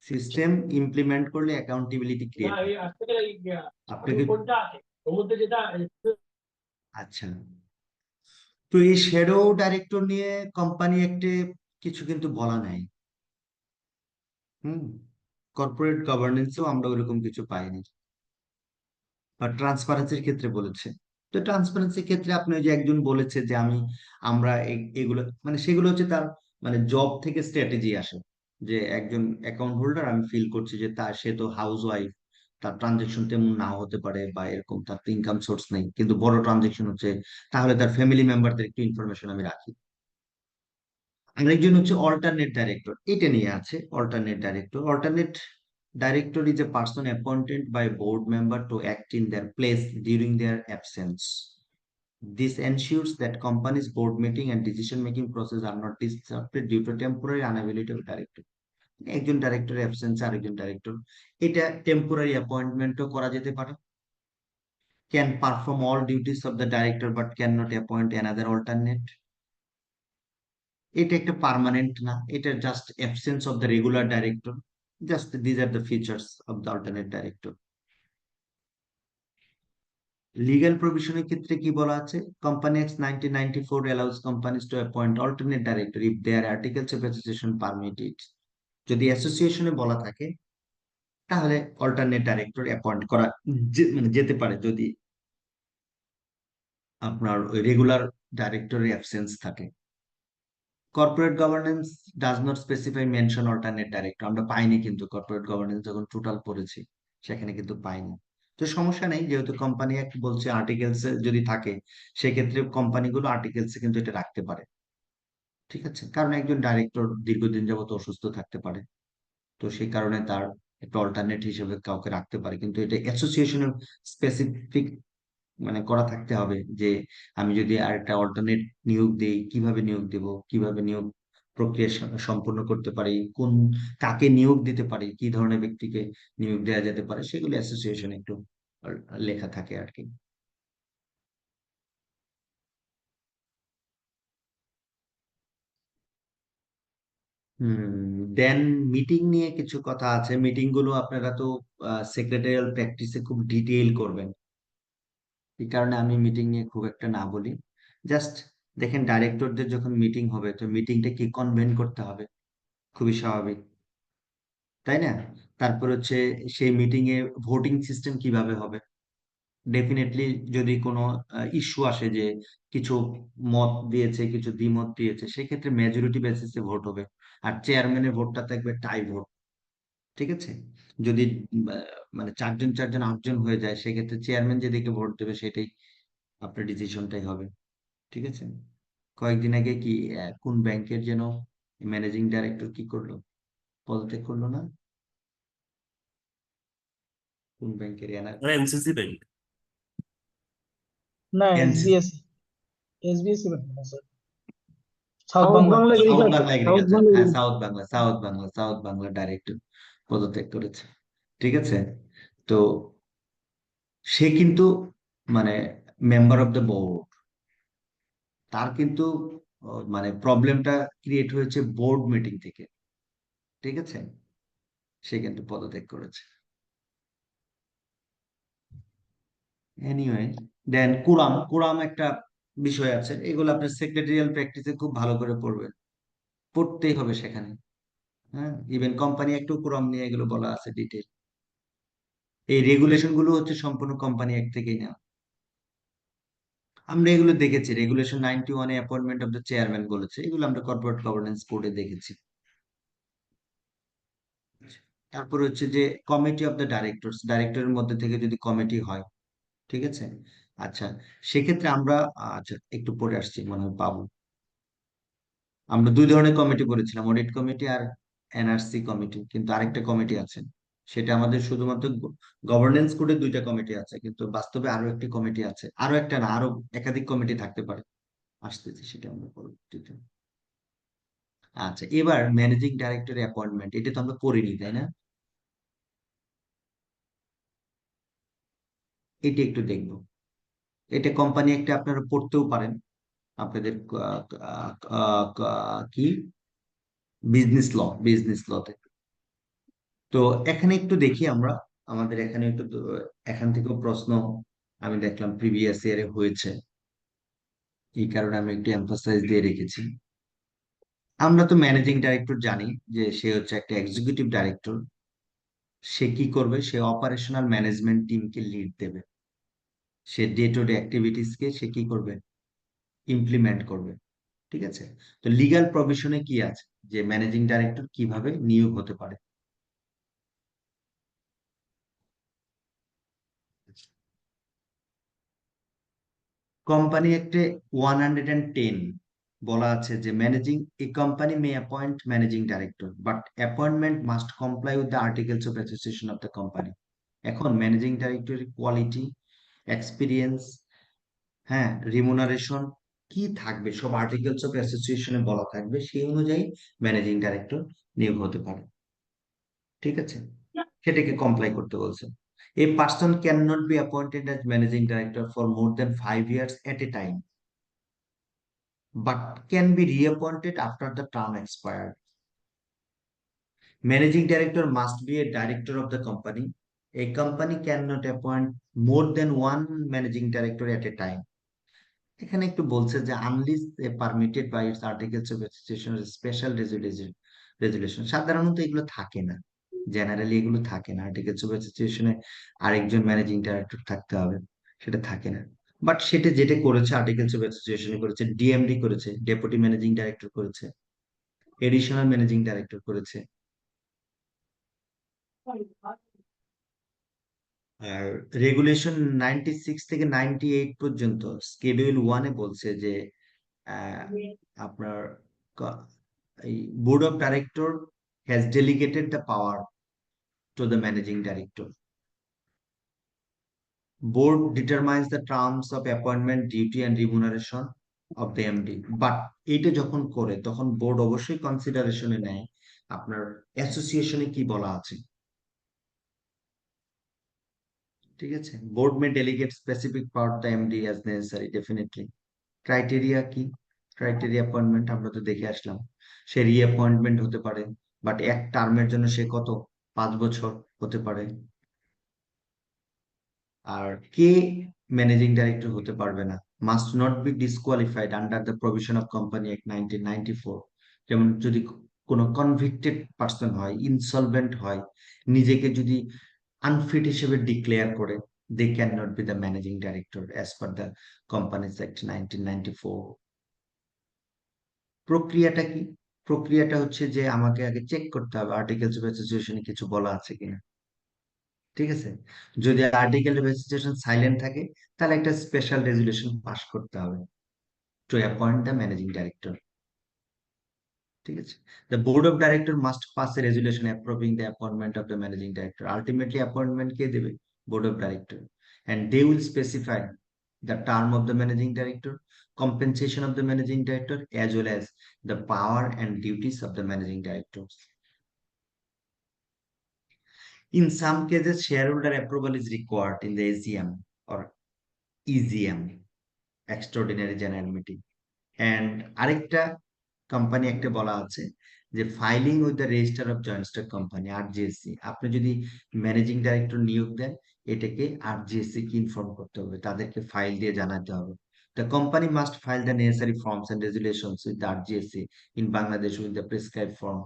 সিস্টেম ইমপ্লিমেন্ট করলে অ্যাকাউন্টেবিলিটি ক্রিয়েট হয়। আপনাকে আচ্ছা, তো এই শ্যাডো ডাইরেক্টর নিয়ে কোম্পানি একটা কিছু কিন্তু বলা নাই। হুম, কর্পোরেট গভর্নেন্সেও আমরা ওইরকম কিছু পাইনি, বা ট্রান্সপারেন্সির ক্ষেত্রে বলেছে। তো ট্রান্সপারেন্সির ক্ষেত্রে আপনি ওই যে একজন বলেছে যে আমরা এগুলো মানে সেগুলো হচ্ছে তার মানে জব থেকে স্ট্র্যাটেজি আসে, যে একজন অ্যাকাউন্ট হোল্ডার আমি ফিল করছি যে সে তো হাউস ওয়াইফ, তার ট্রানজেকশন তেমন নাও হতে পারে বা এরকম, তার তো ইনকাম সোর্স নেই কিন্তু বড় ট্রানজেকশন হচ্ছে, তাহলে তার ফ্যামিলি মেম্বারদের একটু ইনফরমেশন আমি রাখি। আরেকজন হচ্ছে অল্টারনেট ডাইরেক্টর, এটা নিয়ে আছে alternate director is a person appointed by board member to act in their place during their absence. This ensures that company's board meeting and decision-making process are not disrupted due to temporary unavailability of director. একজন director absence, আরেকজন director, এটা temporary অ্যাপয়েন্টমেন্টও করা যেতে পারে। Can perform all duties of the director but can not appoint another alternate. এটা একটা permanent না, এটা just absence of the regular director. Just these are the features of the alternate director. Legal প্রভিশনের ক্ষেত্রে কি বলা আছে? Company act 1994 allows companies to appoint alternate director if their articles of association permit it. যদি অ্যাসোসিয়েশনে বলা থাকে তাহলে alternate director appoint করা মানে যেতে পারে, যদি আপনার ওই রেগুলার ডাইরেক্টরের অ্যাবসেন্স থাকে। Corporate governance does not specify mention alternate director, আমরা পাইনি কিন্তু কর্পোরেট গভর্নেন্স যখন টোটাল পড়েছি সেখানে কিন্তু পাইনি। তো সমস্যা নেই, যেহেতু কোম্পানি অ্যাক্ট বলছে আর্টিকেলস যদি থাকে সেক্ষেত্রে কোম্পানিগুলো আর্টিকেলসে কিন্তু এটা রাখতে পারে, ঠিক আছে? কারণ একজন ডাইরেক্টর দীর্ঘদিন যাবত অসুস্থ থাকতে পারে, তো সেই কারণে তার একটা অল্টারনেট হিসেবে কাউকে রাখতে পারে, কিন্তু এটা অ্যাসোসিয়েশনের স্পেসিফিক মানে করা থাকতে হবে যে আমি যদি আর একটা অল্টারনেট নিয়োগ দিই, কিভাবে নিয়োগ দেব, কিভাবে নিয়োগ প্রক্রিয়া সম্পূর্ণ করতে পারি, কাকে নিয়োগ দিতে পারি, কি ধরনের ব্যক্তিকে নিয়োগ দেওয়া যেতে পারে, সেগুলো অ্যাসোসিয়েশন একটু লেখা থাকে আর কি। দেন মিটিং নিয়ে কিছু কথা আছে। মিটিং গুলো আপনারা তো সেক্রেটারিয়াল প্র্যাকটিসে খুব ডিটেইল করবেন, এই কারণে আমি মিটিং নিয়ে খুব একটা না বলি। জাস্ট দেখেন ডাইরেক্টরদের যখন মিটিং হবে তো মিটিংটা কি কনভেন করতে হবে, খুবই স্বাভাবিক, তাই না? তারপর হচ্ছে সেই মিটিং এ ভোটিং সিস্টেম কিভাবে হবে। ডেফিনেটলি যদি কোনো ইস্যু আসে যে কিছু মত দিয়েছে, কিছু দ্বিমত দিয়েছে, সেক্ষেত্রে মেজরিটি বেসিসে ভোট হবে, আর চেয়ারম্যানের ভোটটা থাকবে টাই ভোট, ঠিক আছে? যদি মানে চারজন চারজন আটজন হয়ে যায় সেক্ষেত্রে চেয়ারম্যান যেদিকে ভোট দেবে সেটাই আপনার ডিসিশনটাই হবে, ঠিক আছে? কয়েকদিন আগে কি কোন ব্যাংকের যেন ম্যানেজিং ডাইরেক্টর কি করলো, পদত্যাগ করলো না? কোন ব্যাংকের এনসিসি ব্যাংক। না, NCC এসবিএসসি ব্যাংক না sir, south south Bangla. Bangla south agriculture, Bangla south agriculture, Bangla হ্যাঁ সাউথ বাংলা ডাইরেক্টর পদত্যাগ করেছে, ঠিক আছে? তো সে কিন্তু মানে মেম্বার অফ দ্য বোর্ড, তার কিন্তু মানে প্রবলেমটা ক্রিয়েট হয়েছে বোর্ড মিটিং থেকে, ঠিক আছে? সে কিন্তু পদত্যাগ করেছে। এনিওয়ে, দেন কুরাম একটা বিষয় আছে, এগুলো আপনার সেক্রেটারিয়াল প্র্যাকটিসে খুব ভালো করে পড়বেন, পড়তেই হবে সেখানে। হ্যাঁ, ইভেন কোম্পানি একটু কুরাম নিয়ে এগুলো বলা আছে ডিটেল। এই রেগুলেশন গুলো হচ্ছে সম্পূর্ণ কোম্পানি এক থেকেই নেওয়া। আমরা এগুলো দেখেছি, regulation 91 A appointment of the chairman বলেছে, এগুলো আমরা কর্পোরেট গভর্নেন্স কোডে দেখেছি। তারপর হচ্ছে যে কমিটি অফ দ্য ডাইরেক্টরস, ডাইরেক্টরের মধ্যে থেকে যদি কমিটি হয়, ঠিক আছে? আচ্ছা, সেক্ষেত্রে আমরা আচ্ছা একটু পরে আসছি মনে হয় পাবো। আমরা দুই ধরনের কমিটি করেছিলাম, অডিট কমিটি আর এনআরসি কমিটি, কিন্তু আরেকটা কমিটি আছে, সেটা আমাদের শুধুমাত্র গভর্নেন্স কোডে দুইটা কমিটি আছে, কিন্তু বাস্তবে আরো একটি কমিটি আছে, আরো একটা না আরো একাধিক কমিটি থাকতে পারে, আসতেছি সেটা আমরা পরবর্তীতে। আচ্ছা, এবার ম্যানেজিং ডাইরেক্টর অ্যাপয়েন্টমেন্ট, এটা তো আমরা করিনি তাই না? এটা একটু দেখবো, এটা কোম্পানি একটা আপনারা পড়তেও পারেন আপনাদের কি বিজনেস লতে। তো এখানে একটু দেখি আমরা, আমাদের এখানে একটু এখান থেকেও প্রশ্ন আমি দেখলাম প্রিভিয়াস ইয়ারে হয়েছে, এই কারণে আমি একটু এমফাসাইজ দিয়ে রেখেছি। আমরা তো ম্যানেজিং ডাইরেক্টর জানি যে সে হচ্ছে একটা এক্সিকিউটিভ ডাইরেক্টর, সে কি করবে, সে অপারেশনাল ম্যানেজমেন্ট টিমকে লিড দেবে, সে ডে টু ডে অ্যাক্টিভিটিসকে সে কি করবে, ইমপ্লিমেন্ট করবে। ঠিক আছে, তো লিগ্যাল প্রভিশনে কি আছে যে ম্যানেজিং ডাইরেক্টর কিভাবে নিয়োগ হতে পারে। কোম্পানি একটে 110 বলা আছে যে managing a company May appoint managing director but appointment must comply with the articles of association of the company. এখন ম্যানেজিং ডাইরেক্টরের কোয়ালিটি, এক্সপিরিয়েন্স, হ্যাঁ, রিমুনারেশন কি থাকবে সব আর্টিকেলস অফ অ্যাসোসিয়েশনে বলা থাকবে, সেই অনুযায়ী ম্যানেজিং ডাইরেক্টর নিয়োগ হতে পারে। ঠিক আছে, সেটাকে কমপ্লাই করতে বলছে। A person cannot be appointed as managing director for more than 5 years at a time, but can be reappointed after the term expired. Managing director must be a director of the company. A company cannot appoint more than one managing director at a time. এখানে একটু বলছে যে unless permitted by its articles of association special resolution, সাধারণত এগুলো থাকে না, generally এগুলো থাকে না, আর্টিকেলস অফ অ্যাসোসিয়েশনে আরেকজন ম্যানেজিং ডাইরেক্টর থাকতে হবে, সেটা থাকে না। বাট সেটা যেটা করেছে আর্টিকেলস অফ অ্যাসোসিয়েশনে করেছে, ডিএমডি করেছে, ডেপুটি ম্যানেজিং ডাইরেক্টর করেছে, এডিশনাল ম্যানেজিং ডাইরেক্টর করেছে। আর রেগুলেশন 96 থেকে 98 পর্যন্ত স্কেডিউল 1-এ বলছে যে আপনার এই board of director has delegated the power to the managing director. Board determines the terms of appointment, duty and remuneration of the MD. But এইটা যখন করে তখন বোর্ড অবশ্যই কনসিডারেশনে নেয় আপনার অ্যাসোসিয়েশনে কি বলা আছে। ঠিক আছে, board May delegate specific power the MD as necessary, definitely. Criteria কি, ক্রাইটেরিয়া অ্যাপয়েন্টমেন্ট আমরা তো দেখে আসলাম, সে রিঅ্যাপয়েন্টমেন্ট হতে পারে, বাট এক টার্মের জন্য সে কত 5 বছর হতে পারে। আর কে ম্যানেজিং ডাইরেক্টর হতে পারবে না, must not be disqualified under the provision of company act 1994। যেমন যদি কোনো কনভিক্টেড পার্সন হয়, ইনসলভেন্ট হয়, নিজেকে যদি আনফিট হিসেবে ডিক্লেয়ার করে, they can not be the managing director as per the companies act 1994। প্রক্রিয়াটা কি, প্রক্রিয়াটা হচ্ছে যে আমাকে আগে চেক করতে হবে আর্টিকেলস অফ অ্যাসোসিয়েশনে কিছু বলা আছে কিনা। ঠিক আছে, যদি আর্টিকেল অফ অ্যাসোসিয়েশন সাইলেন্ট থাকে তাহলে একটা স্পেশাল রেজুলেশন পাস করতে হবে to appoint the managing director. ঠিক আছে, the board of director must pass a resolution approving the appointment of the managing director. Ultimately appointment কে দেবে, board of director, and they will specify the term of the managing director, compensation of the managing director, as well as the power and duties of the managing directors. In some cases, shareholder approval is required in the AGM or EGM, extraordinary general meeting. And আরেকটা company একটা বলা আছে যে filing with the register of joint stock company, RJSC. আপনি যদি managing director নিয়োগ দেন, এটাকে আরজিএসসি কে inform করতে হবে, তাদেরকে ফাইল দিয়ে জানাতে হবে। The company must file the necessary forms and resolutions with the RGSC in Bangladesh with the prescribed form.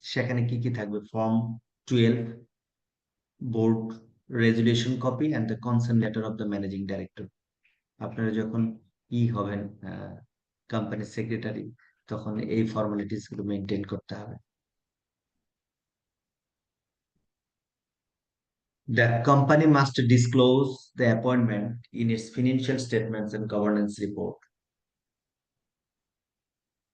সেখানে কি কি থাকবে, form 12, board resolution copy and the concern letter of the managing director. আপনারা যখন হবেন কোম্পানির সেক্রেটারি, তখন এই ফর্মালিটিস গুলো মেনটেন করতে হবে। The company must disclose the appointment in its financial statements and governance report.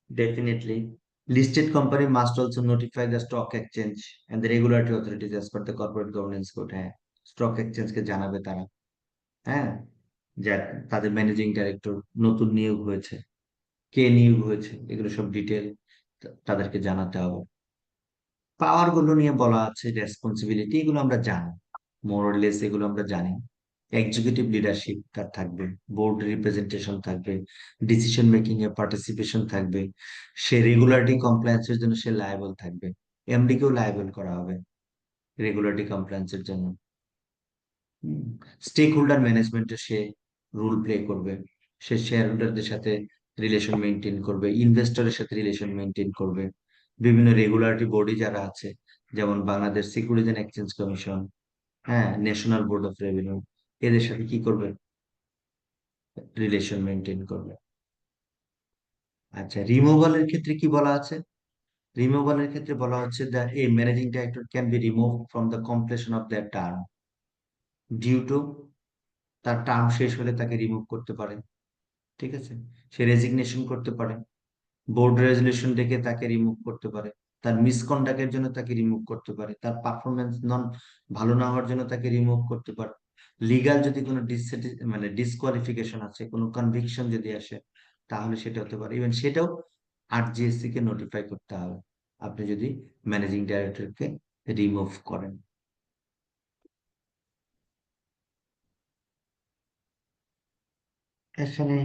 Definitely, listed company must also notify the stock exchange and the regulatory authorities as per the corporate governance code. হ্যাঁ, stock exchange কে জানাবে তারা, হ্যাঁ, যে তাদের managing director নতুন নিয়োগ হয়েছে, কে নিয়োগ হয়েছে, এগুলো সব ডিটেল তাদেরকে জানাতে হবে। পাওয়ার গুলো নিয়ে বলা আছে, রেসপন্সিবিলিটি, এগুলো আমরা জানি, মোরলেস এগুলো আমরা জানি। এক্সিকিউটিভ লিডারশিপ তার থাকবে, বোর্ড রিপ্রেজেন্টেশন থাকবে, ডিসিশন মেকিং এ পার্টিসিপেশন থাকবে, সে রেগুলারিটি কমপ্লায়েন্সের জন্য সে লায়াবল থাকবে, এমডি কেও লায়াবল করা হবে রেগুলারিটি কমপ্লায়েন্সের জন্য। স্টেক হোল্ডার ম্যানেজমেন্টে সে রোল প্লে করবে, সে শেয়ার হোল্ডারদের সাথে রিলেশন মেনটেন করবে, ইনভেস্টরের সাথে রিলেশন মেনটেন করবে, বিভিন্ন রেগুলারিটি বডি যারা আছে যেমন Bangladesh securities and exchange commission, হ্যাঁ, ন্যাশনাল বোর্ড অফ রেভিনিউ, এদের সাথে কি করবে? রিলেশন মেনটেন করবে। আচ্ছা, রিমুভালের ক্ষেত্রে কি বলা আছে? রিমুভালের ক্ষেত্রে বলা হচ্ছে the a managing director can be remove from the completion of their term due to, তার টার্ম শেষ হলে তাকে রিমুভ করতে পারে, ঠিক আছে? সে রেজিগনেশন করতে পারে, বোর্ড রেজলিউশন ডেকে তাকে রিমুভ করতে পারে, তার মিসকন্ডাক্টের জন্য তাকে রিমুভ করতে পারে, তার পারফরমেন্স ভালো না হওয়ার জন্য তাকে রিমুভ করতে পারে, লিগাল যদি কোনো মানে ডিসকোয়ালিফিকেশন আছে, কোনো কনভিকশন যদি আসে, তাহলে সেটা হতে পারে। ইভেন সেটাও আরজিএসসি কে নোটিফাই করতে হবে আপনি যদি ম্যানেজিং ডাইরেক্টরকে রিমুভ করেন। এখানে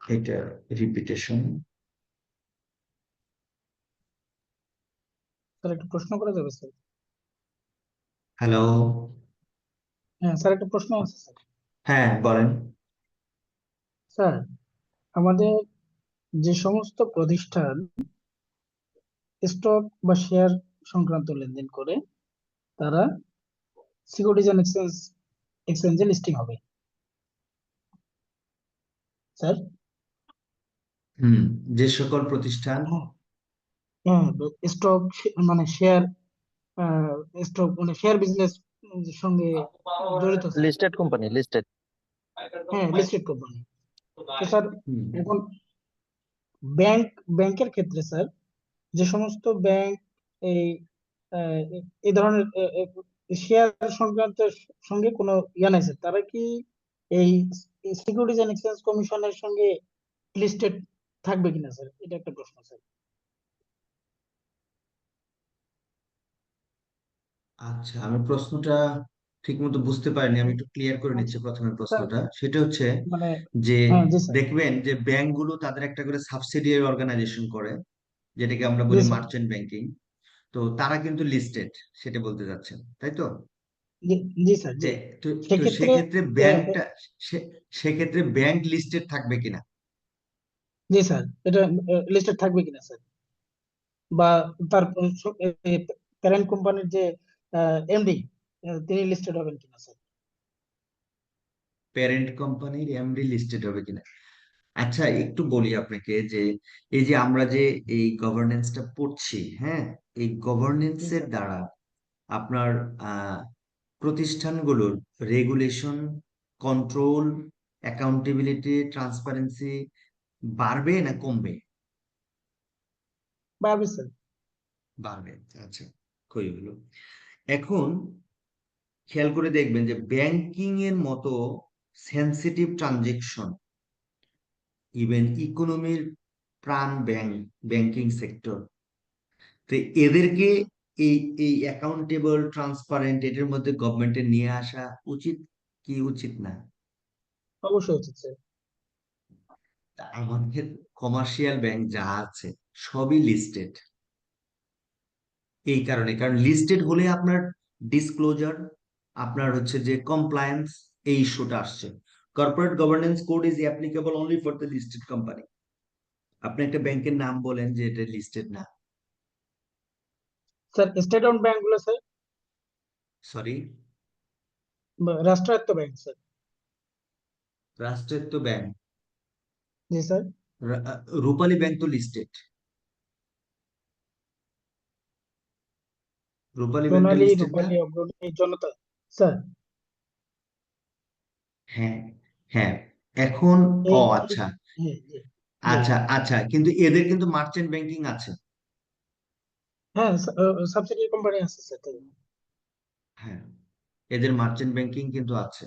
এটা রিপিটেশন। স্যার একটা প্রশ্ন করা যাবে স্যার? হ্যালো, হ্যাঁ স্যার, একটা প্রশ্ন আছে স্যার। হ্যাঁ বলেন। স্যার, আমাদের যে সমস্ত প্রতিষ্ঠান স্টক বা শেয়ার সংক্রান্ত লেনদেন করে, তারা সিকিউরিটিজ অ্যান্ড এক্সচেঞ্জে লিস্টিং হবে স্যার। হুম, যে সকল প্রতিষ্ঠান হ্যাঁ, হ্যাঁ, স্টক মানে শেয়ার, স্টক মানে শেয়ার বিজনেস সঙ্গে জড়িত স্যার। Listed company, listed. হ্যাঁ, লিস্টেড কোম্পানি। তো স্যার, হুম, এখন ব্যাংকের ক্ষেত্রে স্যার, যে সমস্ত ব্যাংক এই আহ, এই ধরনের শেয়ার সংক্রান্ত সঙ্গে কোনো ইয়া নাই স্যার, তারা কি এই সিকিউরিটিজ অ্যান্ড এক্সচেঞ্জ কমিশনের সঙ্গে লিস্টেড থাকবে কিনা স্যার? এটা একটা প্রশ্ন স্যার। আচ্ছা, আমি প্রশ্নটা ঠিক মতো বুঝতে পারিনি, আমি একটু ক্লিয়ার করে নিচ্ছি প্রথমে স্যার, প্রশ্নটা। সেটা হচ্ছে মানে যে হ্যাঁ, জি স্যার। দেখবেন যে ব্যাংকগুলো তাদের একটা করে সাবসিডিয়ারি অর্গানাইজেশন করে, যেটাকে আমরা জি বলি স্যার। Merchant banking. তো তারা কিন্তু লিস্টেড, সেটা বলতে যাচ্ছেন তাই তো? জি, জি স্যার, জি। যে তো তো সেক্ষেত্রে সেক্ষেত্রে ব্যাংকটা সেক্ষেত্রে ব্যাংক লিস্টেড থাকবে কিনা? জি স্যার, এটা লিস্টেড থাকবে কিনা স্যার? বা তার প্যারেন্ট কোম্পানির যে এমডি, তিনি লিস্টেড হবেন কিনা স্যার? প্যারেন্ট কোম্পানির এমডি লিস্টেড হবে কিনা? আচ্ছা, একটু বলি আপনাকে যে এই যে আমরা যে এই গভর্নেন্সটা পড়ছি, হ্যাঁ, এই জি গভর্নেন্সের স্যার। দ্বারা আপনার প্রতিষ্ঠানগুলোর রেগুলেশন, কন্ট্রোল, অ্যাকাউন্টেবিলিটি, ট্রান্সপারেন্সি বাড়বে না কমবে? পারবে স্যার। বাড়বে। আচ্ছা, কই হলো। এখন খেয়াল করে দেখবেন যে ব্যাংকিং এর মতো সেন্সিটিভ ট্রানজেকশন, ইভেন ইকোনমির প্রাণ ব্যাংকিং সেক্টর, তো এদেরকে এই এই অ্যাকাউন্টেবল, ট্রান্সপারেন্ট, এটার মধ্যে গভর্নমেন্টের নিয়ে আসা উচিত কি উচিত না? অবশ্যই উচিত স্যার। তা আমাদের কমার্শিয়াল ব্যাংক যা আছে সবই লিস্টেড। এই কারণে, কারণ লিস্টেড হলে আপনার ডিসক্লোজার, আপনার হচ্ছে যে কমপ্লায়েন্স, এই ইস্যুটা আসছে। Corporate governance code is applicable only for the listed company. আপনি একটা ব্যাংকের নাম বলেন যে এটা লিস্টেড না। স্যার, স্টেট ওন্ড ব্যাংক গুলো স্যার, সরি, বা রাষ্ট্রায়ত্ত ব্যাংক স্যার। রাষ্ট্রায়ত্ত ব্যাংক, জি স্যার। রূপালী ব্যাংক তো লিস্টেড, রূপালী ব্যাংক তো সোনালী, লিস্টেড না? রূপালী, অগ্রণী, জনতা স্যার। হ্যাঁ, হ্যাঁ, এখন, ও এই আচ্ছা, হ্যাঁ, জি, জি। আচ্ছা, আচ্ছা, কিন্তু এদের কিন্তু মার্চেন্ট ব্যাংকিং আছে। হ্যাঁ, সাবসিডি কোম্পানি আছে স্যার, তাই। হ্যাঁ, এদের মার্চেন্ট ব্যাংকিং কিন্তু আছে।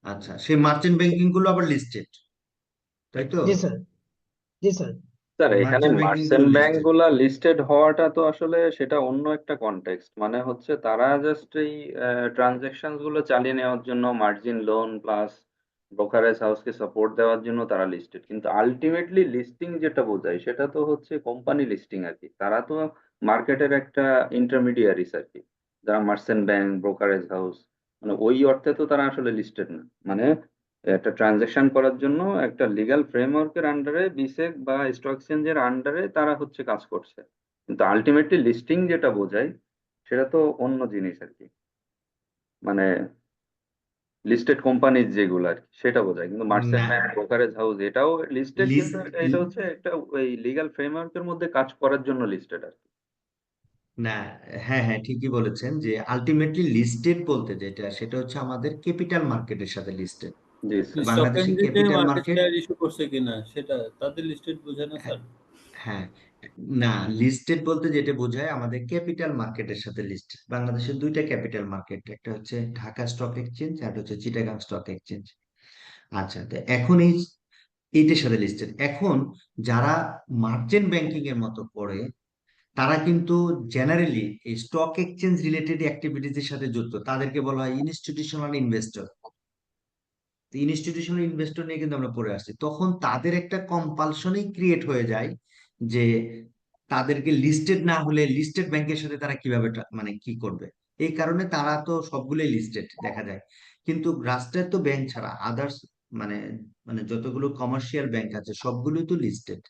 আচ্ছা, সেই মার্চেন্ট ব্যাংকিং গুলো আবার লিস্টেড, তাই তো? জি স্যার, জি স্যার। স্যার এখানে মার্চেন্ট ব্যাংকিং গুলো মার্চেন্ট ব্যাংক লিস্টেড। গুলা লিস্টেড হওয়াটা তো আসলে সেটা অন্য একটা কনটেক্সট, মানে হচ্ছে তারা জাস্ট এই ট্রানজেকশন গুলো চালিয়ে নেওয়ার জন্য মার্জিন লোন প্লাস ব্রোকারেজ হাউসকে সাপোর্ট দেওয়ার জন্য তারা লিস্টেড, কিন্তু আলটিমেটলি লিস্টিং যেটা বোঝায় সেটা তো হচ্ছে কোম্পানি লিস্টিং আর কি। তারা তো মার্কেটের একটা ইন্টারমিডিয়ারিস আর কি, যারা মার্চেন্ট ব্যাংক, ব্রোকারেজ হাউস, মানে ওই অর্থে তো তারা আসলে লিস্টেড না। মানে একটা ট্রানজাকশন করার জন্য একটা লিগ্যাল ফ্রেমওয়ার্কের আন্ডারে, বিসেক বা স্টক এক্সচেঞ্জের আন্ডারে তারা হচ্ছে কাজ করছে, কিন্তু আলটিমেটলি লিস্টিং যেটা বোঝায় সেটা তো অন্য জিনিস আর কি, মানে লিস্টেড কোম্পানি যেগুলো আর কি সেটা বোঝায়, কিন্তু মার্চেন্ট না, ব্যাংক, ব্রোকারেজ হাউস এটাও লিস্টেড, কিন্তু লিস্ট এটা এটা হচ্ছে একটা ওই লিগ্যাল ফ্রেমওয়ার্কের মধ্যে কাজ করার জন্য লিস্টেড আর কি। না, হ্যাঁ হ্যাঁ ঠিকই বলেছেন যে আলটিমেটলি লিস্টেড বলতে যেটা সেটা হচ্ছে আমাদের ক্যাপিটাল মার্কেটের সাথে লিস্টেড। জি স্যার। স্টক বাংলাদেশের এক্সচেঞ্জে capital market market, share issue করছে কিনা সেটা তাদের লিস্টেড বোঝায় না স্যার? হ্যাঁ, না, লিস্টেড বলতে যেটা বোঝায় আমাদের ক্যাপিটাল মার্কেটের সাথে লিস্টেড। বাংলাদেশের দুইটা ক্যাপিটাল মার্কেট, একটা হচ্ছে ঢাকা স্টক এক্সচেঞ্জ আর একটা হচ্ছে চিটাগাং স্টক এক্সচেঞ্জ। আচ্ছা, তো এখন এইটার সাথে লিস্টেড। এখন যারা মার্চেন্ট ব্যাংকিং এর মতো করে তারা কিন্তু জেনারেলি এই স্টক এক্সচেঞ্জ রিলেটেড অ্যাক্টিভিটিজ এর সাথে যুক্ত, তাদেরকে বলা হয় ইনস্টিটিউশনাল ইনভেস্টর। ইনস্টিটিউশনাল ইনভেস্টর নিয়ে কিন্তু আমরা পড়ে আসছি, তখন তাদের একটা কম্পালশনই ক্রিয়েট হয়ে যায় যে তাদেরকে লিস্টেড না হলে লিস্টেড ব্যাংকের সাথে তারা কিভাবে মানে কি করবে। এই কারণে তারা তো সবগুলোই লিস্টেড দেখা যায়, কিন্তু রাষ্ট্রায়ত্ত ব্যাংক ছাড়া আদার্স মানে মানে যতগুলো কমার্শিয়াল ব্যাংক আছে সবগুলোই তো লিস্টেড।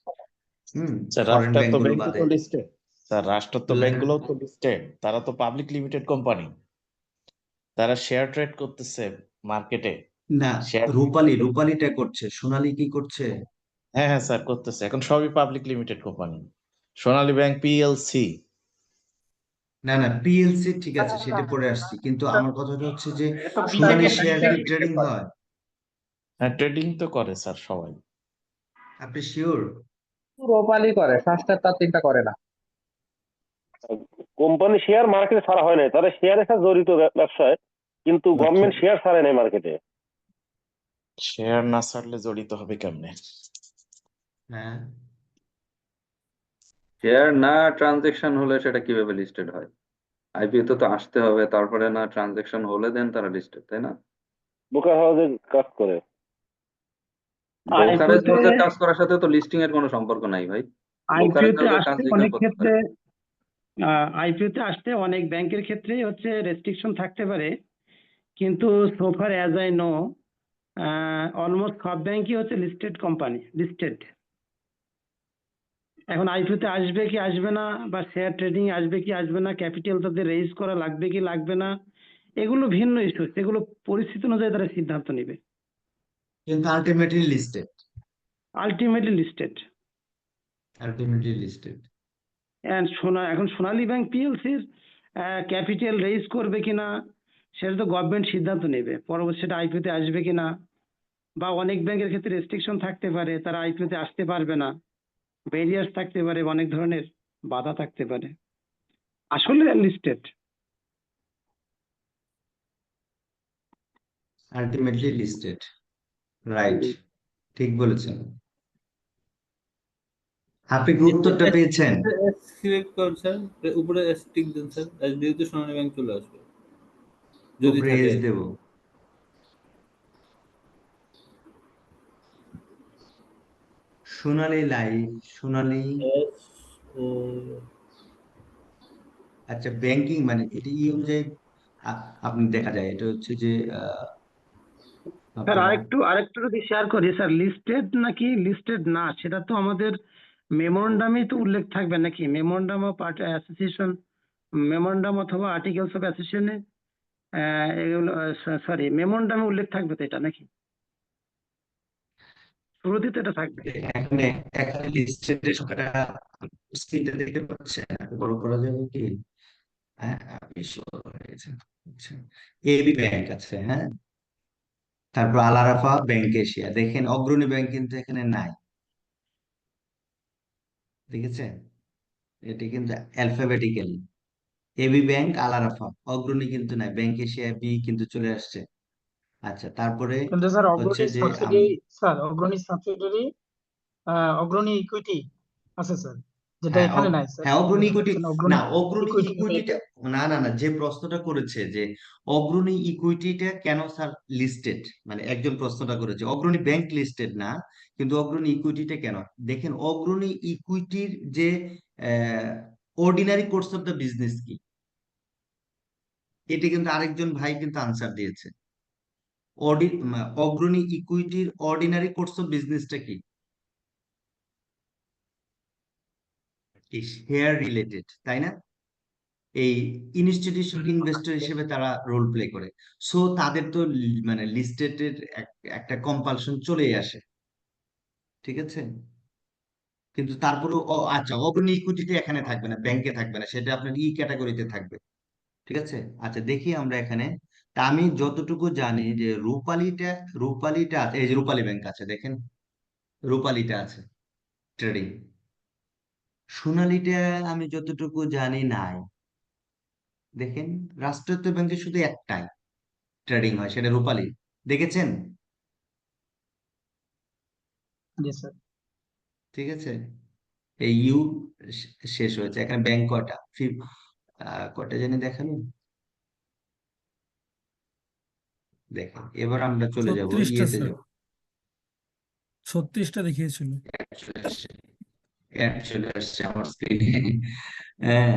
স্যার ফরেন রাষ্ট্রায়ত্ত ব্যাংকগুলো ব্যাংকও বাদে। তো লিস্টেড। স্যার রাষ্ট্রায়ত্ত ব্যাংকগুলো তো লিস্টেড, তারা তো পাবলিক লিমিটেড কোম্পানি, তারা শেয়ার ট্রেড করতেছে মার্কেটে। না, শেয়ার, রূপালীটা করছে, সোনালী কি করছে? হ্যাঁ হ্যাঁ স্যার করতেছে, এখন সবই পাবলিক লিমিটেড কোম্পানি। সোনালী ব্যাংক পিএলসি। না না, পিএলসি ঠিক আছে, সেটা পরে আসছি, কিন্তু আমার কথাটা হচ্ছে যে এটা সোনালী বিদেশি শেয়ার কি ব্যাংক ট্রেডিং হয়? হ্যাঁ ট্রেডিং তো করে স্যার সবাই। আপনি শিওর? রূপালী করে, সংস্থার তার চিন্তা করে না। কোম্পানি শেয়ার মার্কেটে ছাড়া হয় নাই, তারা শেয়ারের সাথে জড়িত ব্যবসায়, কিন্তু আচ্ছা, গভর্নমেন্ট শেয়ার ছাড়ে নাই মার্কেটে। শেয়ার না ছাড়লে জড়িত হবে কেমনে? হ্যাঁ, শেয়ার না ট্রানজেকশন হলে সেটা কিভাবে লিস্টেড হয়? আইপিও তো আসতে হবে, তারপরে না ট্রানজেকশন হলে দেন তারা লিস্টেড, তাই না? ব্রোকার হাউসে কাজ করে। ব্রোকারেজ আইপিওতে হাউসের কাজ করার সাথে তো লিস্টিং এর কোনো সম্পর্ক নাই ভাই। ব্রোকারেজ আইপিওতে হাউসের কাজ আসতে যেখানে অনেক করতে ক্ষেত্রে পারে। আইপিওতে আসতে অনেক ব্যাংকের ক্ষেত্রেই হচ্ছে রেস্ট্রিকশন থাকতে পারে, কিন্তু সোফার অ্যাজ আই নো অলমোস্ট সব ব্যাংকই হচ্ছে লিস্টেড কোম্পানি, লিস্টেড। এখন আইপিওতে আসবে কি আসবে না, বা শেয়ার ট্রেডিং আসবে কি আসবে না, ক্যাপিটাল তাদের রেইজ করা লাগবে কি লাগবে না, এগুলো ভিন্ন ইস্যু, এগুলো পরিস্থিতি অনুযায়ী তারা সিদ্ধান্ত নেবে। কিন্তু ultimately listed. Ultimately listed. Ultimately listed. এখন সোনালী ব্যাংক পিএলসির ক্যাপিটাল রেইজ করবে কিনা সেটা তো গভর্নমেন্ট সিদ্ধান্ত নেবে, পরবর্তী সেটা আইপিওতে আসবে কিনা, বা অনেক ব্যাংকের ক্ষেত্রে রেস্ট্রিকশন থাকতে পারে, তারা আইপিওতে আসতে পারবে না, ব্যারিয়ার্স থাকতে পারে, অনেক ধরনের বাধা থাকতে পারে। আসলে লিস্টেড। আলটিমেটলি লিস্টেড, রাইট, ঠিক বলেছেন। আপনি কি উত্তরটা পেয়েছেন? সিলেক্ট কর স্যার, উপরে এস টিক দেন স্যার, এস দিয়ে তো সোনালী ব্যাংক চলে আসবে যদি উপরে থাকে। এস দেব? সোনালী লাইফ, সোনালী, এস ও আচ্ছা ব্যাংকিং মানে এটা অনুযায়ী আপনি দেখা যায় এটা হচ্ছে যে স্যার আপনার আরেকটু যদি শেয়ার করি স্যার, লিস্টেড নাকি লিস্টেড না সেটা তো আমাদের মেমোরান্ডামেই তো উল্লেখ থাকবে নাকি, মেমোরান্ডাম অফ অ্যাসোসিয়েশন, মেমোরান্ডাম অথবা আর্টিকেলস অফ অ্যাসোসিয়েশনে এগুলো, সরি মেমোরান্ডামে উল্লেখ থাকবে তো এটা নাকি, শুরুতেই তো এটা থাকবে। এখানে এখানে লিস্টেড সংখ্যাটা স্ক্রিনটা দেখতে পাচ্ছেন, বড় করা যাবে কি? হ্যাঁ, আপনি sure হয়ে গেছেন। আচ্ছা, এবি ব্যাংক আছে, হ্যাঁ, তারপর আল আরাফা ব্যাংক এশিয়া, দেখেন অগ্রণী ব্যাংক কিন্তু এখানে নাই, দেখেছেন? এটি কিন্তু অ্যালফাবেটিক্যালি এবি ব্যাংক, আল আরাফা, অগ্রণী কিন্তু নাই, ব্যাংক এশিয়া বি কিন্তু চলে আসছে। আচ্ছা, তারপরে কিন্তু স্যার হচ্ছে অগ্রণী যে সাবসিডারি, স্যার অগ্রণী সাবসিডারি অগ্রণী ইকুইটি আছে স্যার, যেটা হ্যাঁ এখানে নাই স্যার, হ্যাঁ, আপনি অগ্রণী বোঝাতে ইকুইটি, পারছেন না অগ্রণী অগ্রণী ইকুইটি ইকুইটিটা, না না না, যে প্রশ্নটা করেছে যে অগ্রণী ইকুইটিটা কেন স্যার লিস্টেড, মানে একজন প্রশ্নটা করেছে অগ্রণী ব্যাংক লিস্টেড না, কিন্তু অগ্রণী ইকুইটিটা কেন? দেখেন অগ্রণী ইকুইটির যে ordinary course of the business কি, এটা কিন্তু আরেকজন ভাই কিন্তু আনসার দিয়েছে। অগ্রণী ইকুইটির অর্ডিনারি কোর্স অফ বিজনেসটা কি? শেয়ার রিলেটেড, তাই না? এই ইনস্টিটিউশন ইনভেস্টর হিসেবে তারা রোল প্লে করে। সো তাদের তো মানে লিস্টেডের একটা কম্পালশন চলেই আসে, ঠিক আছে? কিন্তু তারপরেও আচ্ছা, অগ্রণী ইকুইটি এখানে থাকবে না, ব্যাংকে থাকবে না, সেটা আপনার ই ক্যাটাগরিতে থাকবে, ঠিক আছে? আচ্ছা, দেখি আমরা এখানে। তা আমি যতটুকু জানি যে রূপালীটা আছে, এই যে রূপালী ব্যাংক আছে, দেখেন রূপালীটা আছে ট্রেডিং। সোনালীটা আমি যতটুকু জানি নাই। দেখেন রাষ্ট্রায়ত্ত ব্যাংকে শুধু একটাই ট্রেডিং হয়, সেটা রূপালী। দেখেছেন? জি স্যার। ঠিক আছে, এই ইউ শেষ হয়েছে। এখানে ব্যাংক কয়টা, কয়টা জানি দেখালো, দেখেন। এবার আমরা চলে যাব 36টা ইয়েতে স্যার, যাব। 36টা দেখিয়েছিল। চলে আসছে, চলে আসছে আমার স্ক্রিনে। হ্যাঁ,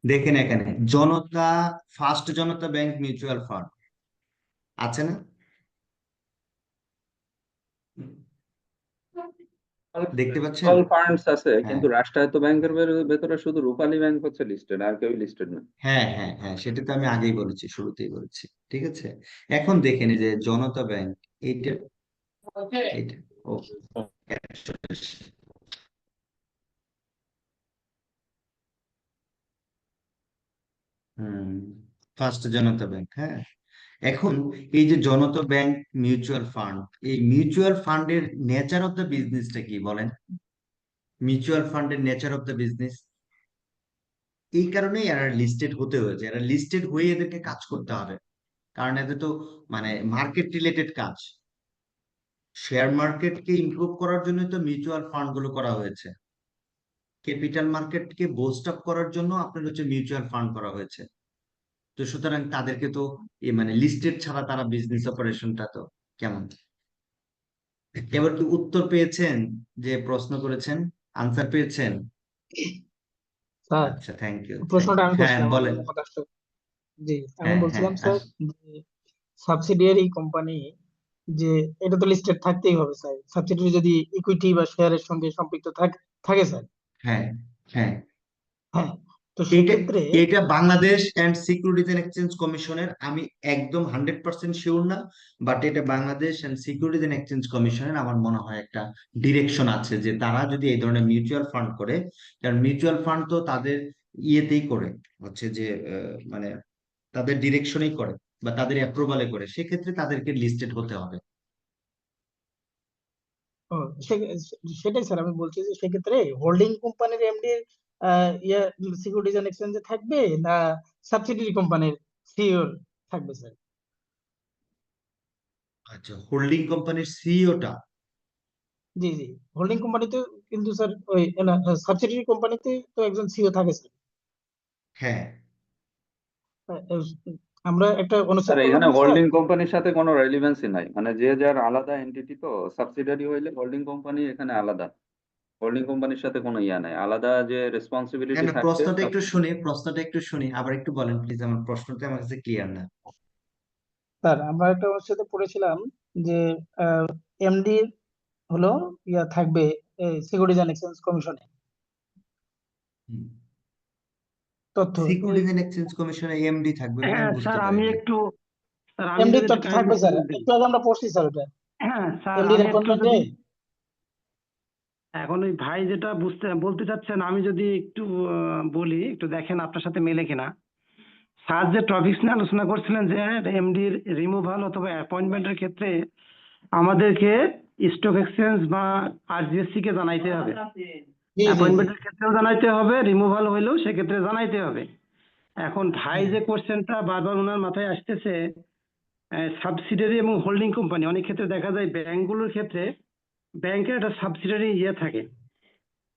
দেখেন এখানে ফার্স্ট জনতা ব্যাংক মিউচুয়াল ফান্ড আছে না? দেখতে পাচ্ছেন? অল ফান্ডস আছে, হ্যাঁ কিন্তু রাষ্ট্রায়ত্ত ব্যাংকের ভেতরে শুধু রূপালী ব্যাংক হচ্ছে লিস্টেড, আর কেউ লিস্টেড না। হ্যাঁ হ্যাঁ হ্যাঁ, সেটা তো আমি আগেই বলেছি, শুরুতেই বলেছি, ঠিক আছে? এখন দেখেন এই যে জনতা ব্যাংক, এইটা এইটা ও হুম, ফার্স্ট জনতা ব্যাংক, হ্যাঁ। এখন এই যে জনতা ব্যাংক মিউচুয়াল ফান্ড, এই মিউচুয়াল ফান্ডের নেচার অফ দ্য বিজনেসটা কি বলেন? মিউচুয়াল ফান্ডের নেচার অফ দ্য বিজনেস, এই কারণেই এরা লিস্টেড হতে হয়েছে, এরা লিস্টেড হয়ে এদেরকে কাজ করতে হবে, কারণ এদের তো মানে মার্কেট রিলেটেড কাজ। শেয়ার মার্কেটকে ইমপ্রুভ করার জন্য তো মিউচুয়াল ফান্ড গুলো করা হয়েছে, ক্যাপিটাল মার্কেটকে বুস্ট আপ করার জন্য আপনার হচ্ছে মিউচুয়াল ফান্ড করা হয়েছে। তো সুতরাং তাদেরকে তো মানে লিস্টেড ছাড়া তারা বিজনেস অপারেশনটা তো কেমন? এবার কি উত্তর পেয়েছেন? যে প্রশ্ন করেছেন, আনসার পেয়েছেন? স্যার, আচ্ছা, থ্যাংক ইউ, প্রশ্নটা আমি হ্যাঁ করছিলাম, আমার বলেন। কথা আসলো। জি, আমি হ্যাঁ হ্যাঁ বলছিলাম স্যার যে সাবসিডিয়ারি কোম্পানি, যে এটা তো লিস্টেড থাকতেই হবে স্যার, সাবসিডিয়ারি যদি ইকুইটি বা শেয়ারের সঙ্গে সম্পৃক্ত থাকে স্যার। হ্যাঁ হ্যাঁ, হ্যাঁ, তো এইটা সেক্ষেত্রে এইটা Bangladesh and securities and exchange কমিশনের, আমি একদম 100% শিওর না, বাট এটা Bangladesh and securities and exchange কমিশনের আমার মনে হয় একটা ডিরেকশন আছে যে তারা যদি এই ধরনের মিউচুয়াল ফান্ড করে, কারণ মিউচুয়াল ফান্ড তো তাদের ইয়েতেই করে, হচ্ছে যে মানে তাদের ডিরেকশনেই করে বা তাদের অ্যাপ্রুভালে করে, সেক্ষেত্রে তাদেরকে লিস্টেড হতে হবে। ও, সেটাই স্যার আমি বলছি যে সেক্ষেত্রে হোল্ডিং কোম্পানির এমডি ইয়া সিকিউরিটিজ এন্ড এক্সচেঞ্জে থাকবে, না সাবসিডিয়ারি কোম্পানির সিইও থাকবে স্যার? আচ্ছা, হোল্ডিং কোম্পানির সিইওটা? জি জি, হোল্ডিং কোম্পানিতে কিন্তু স্যার ওই সাবসিডিয়ারি কোম্পানিতে তো একজন সিইও থাকে স্যার। হ্যাঁ, আহ, আমরা একটা অনুচ্ছেদ স্যার করলাম এখানে না স্যার? হোল্ডিং কোম্পানির সাথে কোনো রেলিভেন্সি নাই, মানে যে যার আলাদা এন্টিটি, তো সাবসিডারি হইলে হোল্ডিং কোম্পানি এখানে আলাদা, হোল্ডিং কোম্পানির সাথে কোনো ইয়া নাই, আলাদা যে হ্যাঁ রেসপন্সিবিলিটি না, থাকবে প্রশ্নটা একটু শুনি, প্রশ্নটা একটু শুনি, আবার একটু বলেন প্লিজ, আমার প্রশ্নটা আমার কাছে ক্লিয়ার না। স্যার আমরা একটা অনুচ্ছেদে পড়েছিলাম যে এমডি হলো ইয়া থাকবে সিকিউরিটিজ এন্ড এক্সচেঞ্জ কমিশনে তথ্য। সিকিউরিটিজ এন্ড এক্সচেঞ্জ কমিশনে এমডি থাকবে মানে আমি বুঝতে স্যার আমি পারিনি। একটু স্যার আমি এমডি যদি একটু তথ্য কাইন্ডলি থাকবে স্যার, উত্তর দিই। একটু আগে আমরা পড়ছি স্যার ওটা, হ্যাঁ স্যার এমডির আমি একটু অ্যাপয়েন্টমেন্টে। যদি এখন ওই ভাই যেটা বলতে চাচ্ছেন, আমি যদি একটু বলি, একটু দেখেন আপনার সাথে মেলে কিনা। স্যার যে টপিকস নিয়ে আলোচনা করছিলেন যে এমডির রিমুভাল অথবা অ্যাপয়েন্টমেন্টের ক্ষেত্রে আমাদেরকে স্টক এক্সচেঞ্জ বা আরজিএসসি কে জানাইতে হবে, জি জি জি অ্যাপয়েন্টমেন্টের ক্ষেত্রেও জানাইতে হবে, রিমুভাল হইলেও সেক্ষেত্রে জানাইতে হবে। এখন ভাই হ্যাঁ যে কোশ্চেনটা বারবার ওনার মাথায় আসতেছে, সাবসিডিয়ারি এবং হোল্ডিং কোম্পানি, অনেক ক্ষেত্রে দেখা যায় ব্যাংকগুলোর ক্ষেত্রে ব্যাংকের একটা সাবসিডিয়ারি থাকে,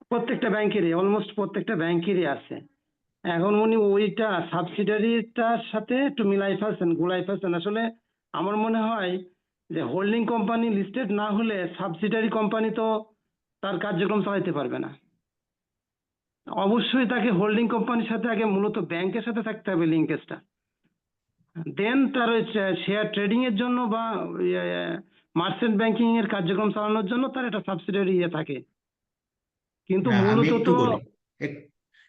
প্রত্যেকটা ব্যাংকেরই, অলমোস্ট প্রত্যেকটা ব্যাংকেরই আছে। এখন উনি ওইটা সাবসিডিয়ারিটার সাথে একটু মিলাই ফেলছেন, গুলাই ফেলছেন। আসলে আমার মনে হয় যে হোল্ডিং কোম্পানি লিস্টেড না হলে সাবসিডিয়ারি কোম্পানি তো তার কার্যক্রম চালাতে পারবে না। অবশ্যই তাকে হোল্ডিং কোম্পানির সাথে আগে মূলত ব্যাংকের সাথে থাকতে হবে লিঙ্কেজটা, দেন তার শেয়ার ট্রেডিং এর জন্য বা মার্চেন্ট ব্যাংকিং এর কার্যক্রম চালানোর জন্য তার একটা সাবসিডিয়ারি থাকে, কিন্তু না, আমি মূলত একটু তো বলি, এক-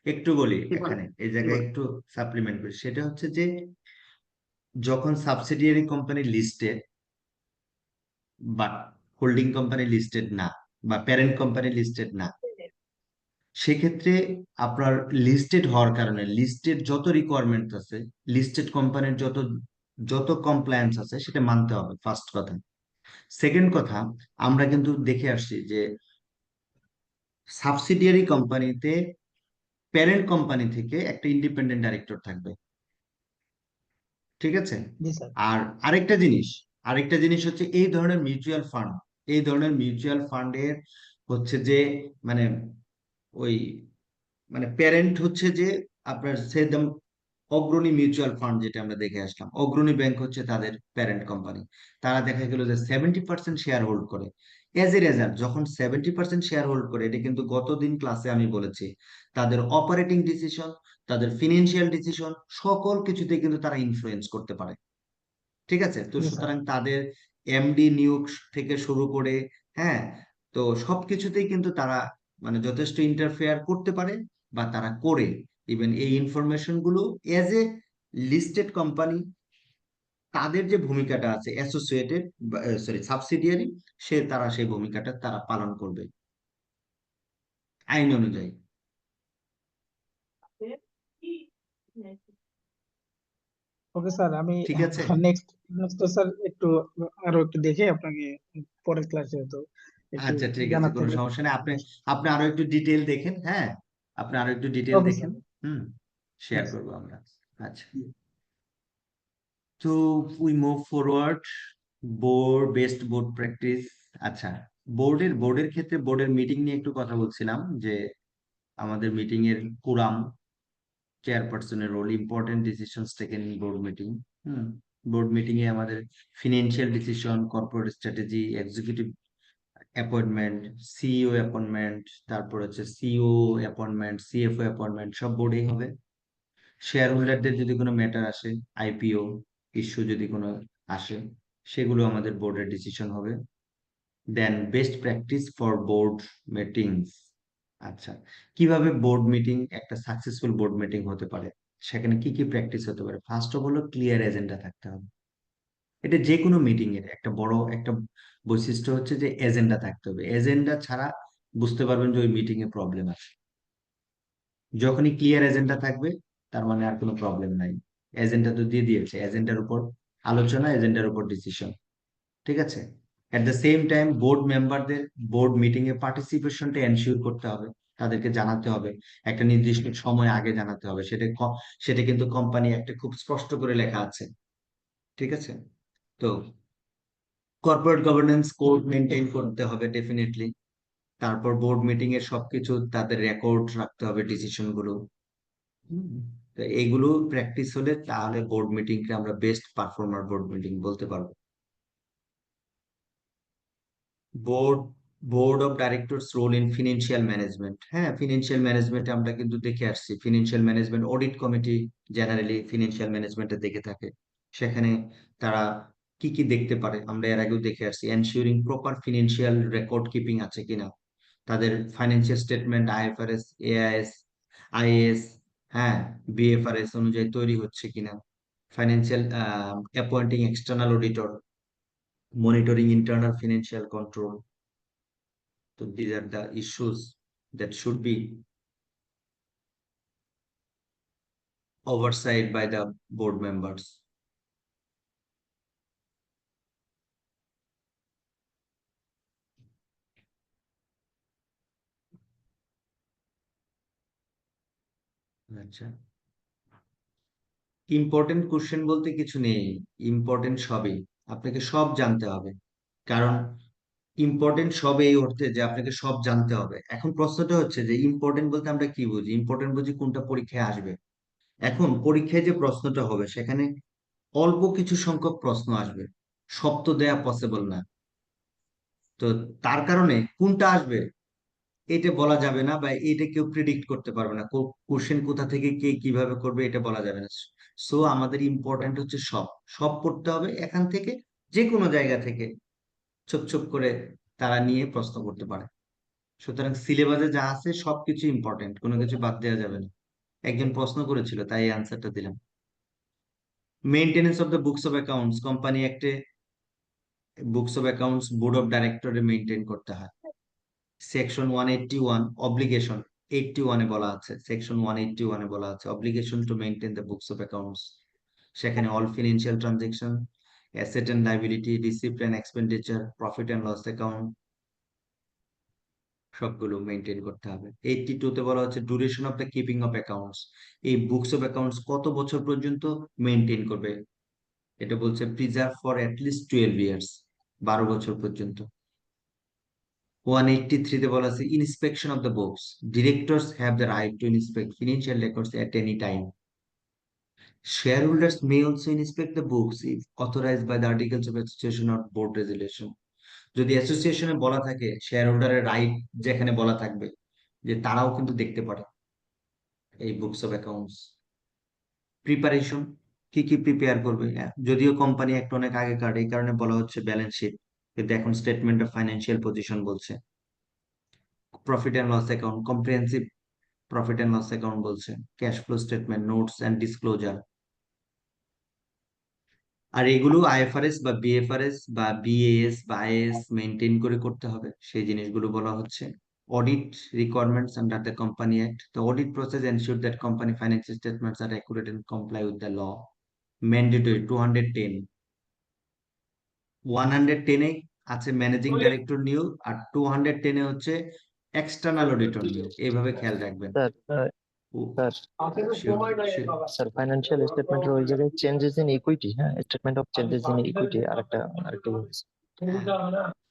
একটু বলি কি বলে এখানে এই কি জায়গায় বলে একটু সাপ্লিমেন্ট করি। সেটা হচ্ছে যে যখন সাবসিডিয়ারি কোম্পানি লিস্টেড বা হোল্ডিং কোম্পানি লিস্টেড না বা প্যারেন্ট কোম্পানি লিস্টেড না, সেক্ষেত্রে আপনার লিস্টেড হওয়ার কারণে লিস্টেড যত রিকোয়ারমেন্ট আছে, লিস্টেড কোম্পানির যত যত কমপ্লায়েন্স আছে সেটা মানতে হবে, ফার্স্ট কথা। সেকেন্ড কথা, আমরা কিন্তু দেখে আসছি যে সাবসিডিয়ারি কোম্পানিতে প্যারেন্ট কোম্পানি থেকে একটা ইন্ডিপেন্ডেন্ট ডাইরেক্টর থাকবে, ঠিক আছে? জি স্যার আর আরেকটা জিনিস হচ্ছে এই ধরনের মিউচুয়াল ফান্ডের হচ্ছে যে মানে ওই মানে প্যারেন্ট হচ্ছে যে আপনার সেদম অগ্রণী মিউচুয়াল ফান্ড, যেটা আমরা দেখে আসলাম, অগ্রণী ব্যাংক হচ্ছে তাদের প্যারেন্ট কোম্পানি। তারা দেখা গেল যে 70% শেয়ার হোল্ড করে। এজ এ রেজাল্ট, যখন 70% শেয়ার হোল্ড করে, এটা কিন্তু গতদিন ক্লাসে আমি বলেছি, তাদের অপারেটিং ডিসিশন, তাদের ফিনান্সিয়াল ডিসিশন, সকল কিছুতে কিন্তু তারা ইনফ্লুয়েন্স করতে পারে, ঠিক আছে? তো জি স্যার সুতরাং তাদের এমডি নিয়োগ থেকে শুরু করে, হ্যাঁ, তো সবকিছুতেই কিন্তু তারা মানে যথেষ্ট ইন্টারফেয়ার করতে পারে বা তারা করে। ইভেন এই ইনফরমেশন গুলো এজ এ লিস্টেড কোম্পানি, তাদের যে ভূমিকাটা আছে অ্যাসোসিয়েটেড, সরি সাবসিডিয়ারি, তারা সেই ভূমিকাটা তারা পালন করবে আইন অনুযায়ী, ওকে স্যার, আমি ঠিক আছে? নেক্সট নেক্সট স্যার একটু আরো একটু দেখে আপনাকে পরের ক্লাসে তো একটু আচ্ছা, ঠিক আছে, জানাতে কোনো হবে। সমস্যা নেই। আপনি আপনি আরো একটু ডিটেল দেখেন, হ্যাঁ, আপনি আরো একটু ডিটেল ওকে দেখেন। স্যার। হুম, শেয়ার Yes. করবো আমরা। আচ্ছা, তো we move forward. Best board practice. আচ্ছা, বোর্ডের ক্ষেত্রে বোর্ডের মিটিং নিয়ে একটু কথা বলছিলাম যে আমাদের মিটিং এর কুরাম, চেয়ারপারসনের role, important decisions taken in board meeting. Hmm, board meeting এ আমাদের financial decision, corporate strategy, executive appointment, CEO appointment, তারপর হচ্ছে সিও অ্যাপয়েন্টমেন্ট, সিএফও অ্যাপয়েন্টমেন্ট, সব বোর্ডেই হবে। শেয়ার হোল্ডারদের যদি কোনো ম্যাটার আসে, আইপিও ইস্যু যদি কোনো আসে, সেগুলো আমাদের বোর্ডের ডিসিশন হবে। Then best practice for board meetings. আচ্ছা, কিভাবে বোর্ড মিটিং একটা সাকসেসফুল বোর্ড মিটিং হতে পারে, সেখানে কি কি প্র্যাকটিস হতে পারে? ফার্স্ট অফ হলো ক্লিয়ার এজেন্ডা থাকতে হবে। এটা যে কোনো মিটিং এর একটা বড় একটা বৈশিষ্ট্য হচ্ছে যে এজেন্ডা থাকতে হবে। এজেন্ডা ছাড়া বুঝতে পারবেন যে ওই মিটিং এ প্রবলেম আছে। যখনই ক্লিয়ার এজেন্ডা থাকবে, তার মানে আর কোনো প্রবলেম নাই। এজেন্ডা তো দিয়ে দিয়েছে, এজেন্ডার উপর আলোচনা, এজেন্ডার উপর ডিসিশন, ঠিক আছে? At the same time board মেম্বারদের বোর্ড মিটিং এ পার্টিসিপেশনটা এনশিওর করতে হবে, তাদেরকে জানাতে হবে, একটা নির্দিষ্ট সময় আগে জানাতে হবে। সেটা কিন্তু কোম্পানি একটা খুব স্পষ্ট করে লেখা আছে, ঠিক আছে? তো কর্পোরেট গভর্নেন্স কোড মেনটেন করতে হবে ডেফিনেটলি। তারপর বোর্ড মিটিং এর সবকিছু তাদের রেকর্ড রাখতে হবে, ডিসিশন গুলো। হুম, তো এইগুলো প্র্যাকটিস হলে তাহলে বোর্ড মিটিং কে আমরা বেস্ট পারফর্মার বোর্ড মিটিং বলতে পারবো। Board board of directors role in financial management. হ্যাঁ, ফিনান্সিয়াল ম্যানেজমেন্টে আমরা কিন্তু দেখে আসছি, financial management audit committee generally financial ম্যানেজমেন্টে দেখে থাকে। সেখানে তারা কি কি দেখতে পারে আমরা এর আগেও দেখে আসছি। Ensuring proper financial record keeping আছে কিনা, তাদের financial statement IFRS, AIS, IAS, হ্যাঁ, বিএফআরএস অনুযায়ী তৈরি হচ্ছে কিনা, financial appointing external auditor, monitoring internal financial control, তো these are the issues that should be oversight by the board members. আচ্ছা, ইম্পর্টেন্ট কোশ্চেন বলতে কিছু নেই, ইম্পর্টেন্ট সবই, আপনাকে সব জানতে হবে। কারণ ইম্পর্টেন্ট সব এই অর্থে যে আপনাকে সব জানতে হবে। এখন প্রশ্নটা হচ্ছে যে ইম্পর্টেন্ট বলতে আমরা কি বুঝি? ইম্পর্টেন্ট বুঝি কোনটা পরীক্ষায় আসবে। এখন পরীক্ষায় যে প্রশ্নটা হবে সেখানে অল্প কিছু সংখ্যক প্রশ্ন আসবে, সব তো দেয়া পসিবল না। তো তার কারণে কোনটা আসবে এটা বলা যাবে না, বা এটা কেউ প্রিডিক্ট করতে পারবে না। কোশ্চেন কোথা থেকে কে কিভাবে করবে এটা বলা যাবে না। সো আমাদের ইম্পর্টেন্ট হচ্ছে সব, সব পড়তে হবে এখান থেকে, যে কোনো জায়গা থেকে ছোপ ছোপ করে তারা নিয়ে প্রশ্ন করতে পারে। সুতরাং সিলেবাসে যা আছে সবকিছু ইম্পর্টেন্ট, কোনো কিছু বাদ দেওয়া যাবে না। একজন প্রশ্ন করেছিল তাই এই অ্যান্সারটা দিলাম। Maintenance of the books of accounts, company একটা books of accounts board of ডাইরেক্টরে মেইনটেইন করতে হয়। সেকশন 181 অব্লিগেশন, 81 এ বলা আছে, সেকশন 181 এ বলা আছে obligation to maintain the books of accounts. সেখানে all financial transaction, asset and liability, receipt and expenditure, profit and loss account সবগুলো মেনটেন করতে হবে। 82 তে বলা হচ্ছে duration of the keeping of accounts, এই বুকস অফ অ্যাকাউন্টস কত বছর পর্যন্ত মেনটেন করবে, এটা বলছে প্রিজার্ভ ফর অ্যাটলিস্ট 12 ইয়ার্স, 12 বছর পর্যন্ত। 183 তে বলা আছে inspection of the books, directors have the right two inspect financial records at any time. Shareholders may also inspect the books if authorized by the articles of association or board resolution. যদি অ্যাসোসিয়েশনে বলা থাকে share হোল্ডারের right, যেখানে বলা থাকবে যে তারাও কিন্তু দেখতে পারে এই বুকস অফ অ্যাকাউন্টস। প্রিপারেশন, কি কি প্রিপেয়ার করবে, যদিও কোম্পানি একটা অনেক আগে কাটে এই কারণে বলা হচ্ছে ব্যালেন্স শিট, কিন্তু এখন স্টেটমেন্ট অফ ফাইন্যান্সিয়াল পজিশন বলছে। Profit and loss account, comprehensive profit and loss account বলছে। Cash flow statement, notes and disclosure. আর এগুলো আইএফআরএস বা বিএফআরএস বা বিএএস বা আইএএস মেনটেন করে করতে হবে, সেই জিনিসগুলো বলা হচ্ছে। Audit requirements under the Company Act. The audit process ensures that company financial statements are accurate and comply with the law. Mandatory 210. 110 এ আছে ম্যানেজিং ডাইরেক্টর নিয়োগ, আর 210 এ হচ্ছে এক্সটার্নাল অডিটর নিয়োগ। এইভাবে খেয়াল রাখবেন। স্যার স্যার ফাইন্যান্সিয়াল স্টেটমেন্টের ওই জায়গায় চেঞ্জেস ইন ইকুইটি, হ্যাঁ, statement of changes in equity আরেকটা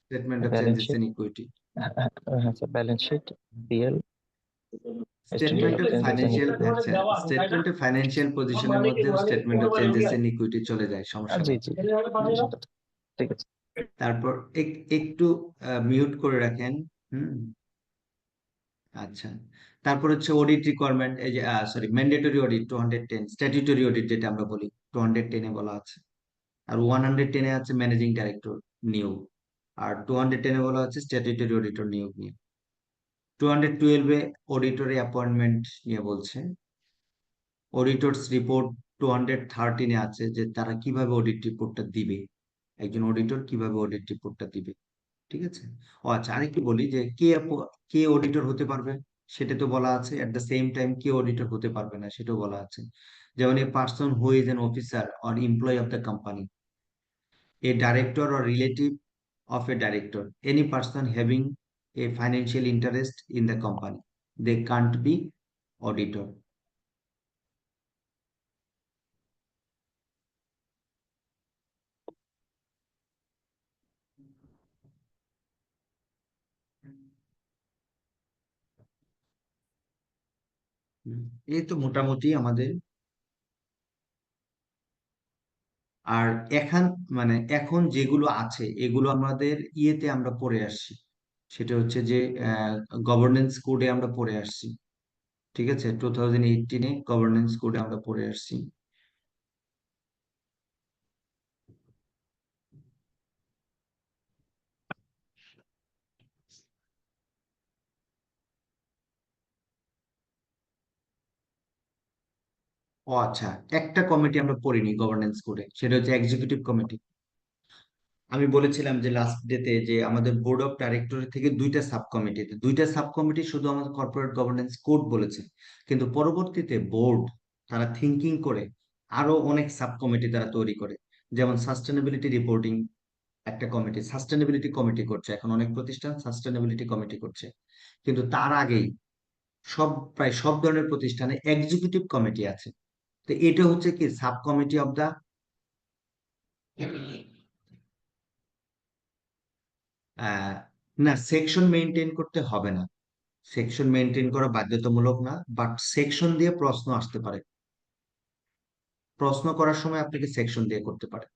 statement of balance changes sheet. In equity, হ্যাঁ sir, balance sheet, PL, statement of statement of changes in financial, equity. আচ্ছা স্টেটমেন্ট অফ ফাইন্যান্সিয়াল পজিশনের মধ্যেও statement of changes in equity চলে যায়, সমস্যা জি নেই। জি ঠিক আছে। তারপর একটু মিউট করে রাখেন। আচ্ছা, তারপর হচ্ছে অডিট রিকোয়ারমেন্ট, এই যে sorry mandatory audit 210, statutory audit যেটা আমরা বলি 210 এ বলা আছে। আর 110 এ আছে ম্যানেজিং ডাইরেক্টর নিয়োগ, আর 210 এ বলা আছে স্ট্যাটিউটরি অডিটর নিয়োগ নিয়ে। 212 এ অডিটরি অ্যাপয়েন্টমেন্ট নিয়ে বলছে। অডিটরস রিপোর্ট 213 এ আছে যে তারা কিভাবে অডিট রিপোর্টটা দিবে, একজন অডিটর কিভাবে অডিট রিপোর্টটা দিবে। ঠিক আছে। ও আচ্ছা, আরেকটু বলি যে কে অডিটর হতে পারবে সেটা তো বলা আছে। এট দ্য সেম টাইম কে অডিটর হতে পারবে না সেটাও বলা আছে। যেমন a person who is an officer or employee of the company, a director or relative of a director, any person having a financial interest in the company, they can't be auditor. এই তো মোটামুটি আমাদের। আর এখন এখন যেগুলো আছে এগুলো আমাদের ইয়েতে আমরা পড়ে আসছি, সেটা হচ্ছে যে গভর্নেন্স কোডে আমরা পড়ে আসছি। ঠিক আছে, 2018 গভর্নেন্স কোডে আমরা পড়ে আসছি। ও আচ্ছা, একটা কমিটি আমরা পড়িনি গভর্নেন্স কোডে, সেটা হচ্ছে এক্সিকিউটিভ কমিটি। আমি বলেছিলাম যে লাস্ট ডেতে যে আমাদের বোর্ড অফ ডাইরেক্টর থেকে দুইটা সাব কমিটি শুধু আমাদের কর্পোরেট গভর্নেন্স কোড বলেছে, কিন্তু পরবর্তীতে বোর্ড তারা থিঙ্কিং করে আরো অনেক সাব কমিটি তারা তৈরি করে। যেমন সাস্টেনেবিলিটি রিপোর্টিং একটা কমিটি, সাস্টেনেবিলিটি কমিটি করছে, এখন অনেক প্রতিষ্ঠান সাস্টেনেবিলিটি কমিটি করছে। কিন্তু তার আগেই প্রায় সব ধরনের প্রতিষ্ঠানে এক্সিকিউটিভ কমিটি আছে। তো এটা হচ্ছে কি সাব কমিটি অফ দা না, সেকশন মেনটেন করতে হবে না, সেকশন মেনটেন করা বাধ্যতামূলক না, বাট সেকশন দিয়ে প্রশ্ন আসতে পারে, প্রশ্ন করার সময় আপনাকে সেকশন দিয়ে করতে পারে।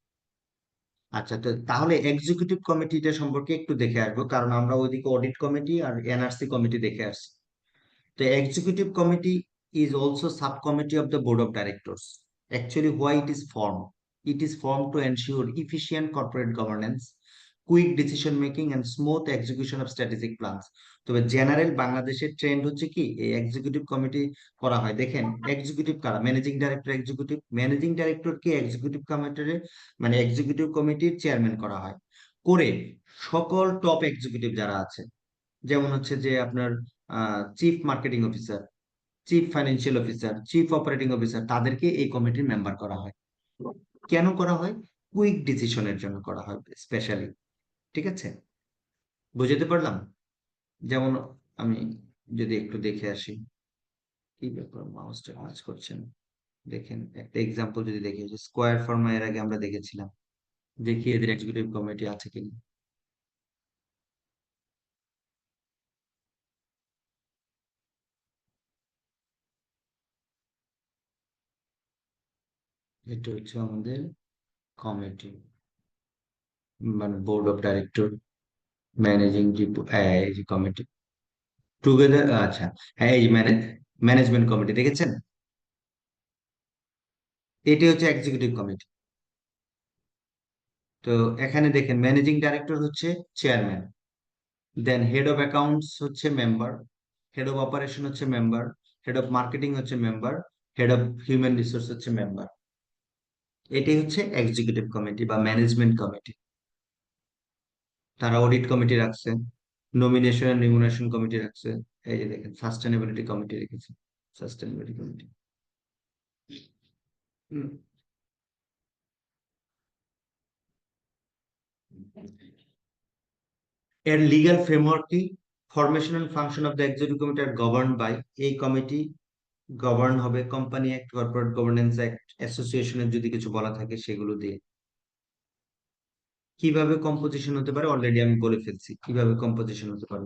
আচ্ছা, তো তাহলে এক্সিকিউটিভ কমিটিটা সম্পর্কে একটু দেখে আসবো, কারণ আমরা ওইদিকে অডিট কমিটি আর এনআরসি কমিটি দেখে আসছি। The executive committee is also subcommittee of the board of directors. Actually, why it is formed? It is formed to ensure efficient corporate governance, quick decision making, and smooth execution of strategic plans. তবে general বাংলাদেশের trend হচ্ছে কি এই executive committee করা হয়। দেখেন executive কারা, managing director executive, managing ডাইরেক্টরকে এক্সিকিউটিভ কমিটির মানে এক্সিকিউটিভ কমিটির চেয়ারম্যান করা হয়, করে সকল টপ এক্সিকিউটিভ যারা আছে, যেমন হচ্ছে যে আপনার chief marketing officer, chief financial officer, chief operating officer, তাদেরকে এই কমিটির মেম্বার করা হয়। কেন করা হয়? কুইক ডিসিশনের জন্য করা হয় স্পেশালি। ঠিক আছে, বুঝতে পারলাম? যেমন আমি যদি একটু দেখে আসি, কি ব্যাপার মাউসটা কাজ করছে না, দেখেন একটা এক্সাম্পল যদি দেখি, স্কোয়ার ফার্মা এর আগে আমরা দেখেছিলাম, দেখি এদের এক্সিকিউটিভ কমিটি আছে কিনা। এটা হচ্ছে আমাদের কমিটি, মানে board of director, managing committee together. আচ্ছা, হ্যাঁ, এই ম্যানেজমেন্ট কমিটি দেখেছেন, এটি হচ্ছে এক্সিকিউটিভ কমিটি। তো এখানে দেখেন ম্যানেজিং ডাইরেক্টর হচ্ছে chairman, then head of accounts হচ্ছে মেম্বার, হেড অফ অপারেশন হচ্ছে মেম্বার, হেড অফ মার্কেটিং হচ্ছে member, head of human resource হচ্ছে মেম্বার। এটি হচ্ছে এক্সিকিউটিভ কমিটি বা ম্যানেজমেন্ট কমিটি। তারা অডিট কমিটি রাখছে, নমিনেশন এন্ড রিমুনারেশন কমিটি রাখছে, এই যে দেখেন সাস্টেনেবিলিটি কমিটি রেখেছে, সাস্টেনেবিলিটি কমিটি। এর লিগ্যাল ফ্রেমওয়ার্ক কি? Formation and function of the executive committee are govern by, এই কমিটি গভর্ন হবে company act, corporate governance act, অ্যাসোসিয়েশনের যদি কিছু বলা থাকে সেগুলো দিয়ে। কিভাবে কম্পোজিশন হতে পারে অলরেডি আমি বলে ফেলছি কিভাবে কম্পোজিশন হতে পারে।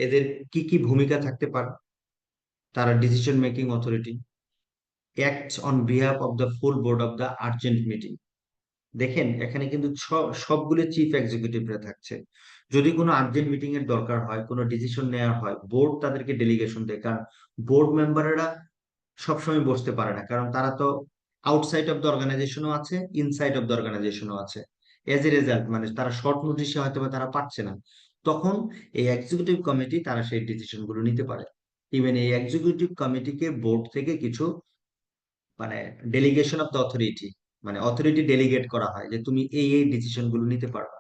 এদের কি কি ভূমিকা থাকতে পারে? তারা decision making authority, acts on behalf of the full board of the urgent meeting. দেখেন এখানে কিন্তু সবগুলো চিফ এক্সিকিউটিভরা থাকছে। যদি কোনো আর্জেন্ট মিটিং এর দরকার হয়, কোনো ডিসিশন নেওয়া হয়, বোর্ড তাদেরকে ডেলিগেশন দেয়, কারণ বোর্ড মেম্বাররা সবসময় বসতে পারে না, কারণ তারা তো আউটসাইড অফ দ্য অর্গানাইজেশনও আছে, ইনসাইড অফ দ্য অর্গানাইজেশনও আছে। এজ এ রেজাল্ট মানে তারা শর্ট নোটিশে হয়তো বা তারা পারছে না, তখন এই এক্সিকিউটিভ কমিটি তারা সেই ডিসিশন গুলো নিতে পারে। ইভেন এই এক্সিকিউটিভ কমিটিকে বোর্ড থেকে কিছু মানে ডেলিগেশন অফ দ্য অথরিটি, মানে অথরিটি ডেলিগেট করা হয় যে তুমি এই এই ডিসিশন গুলো নিতে পারবা।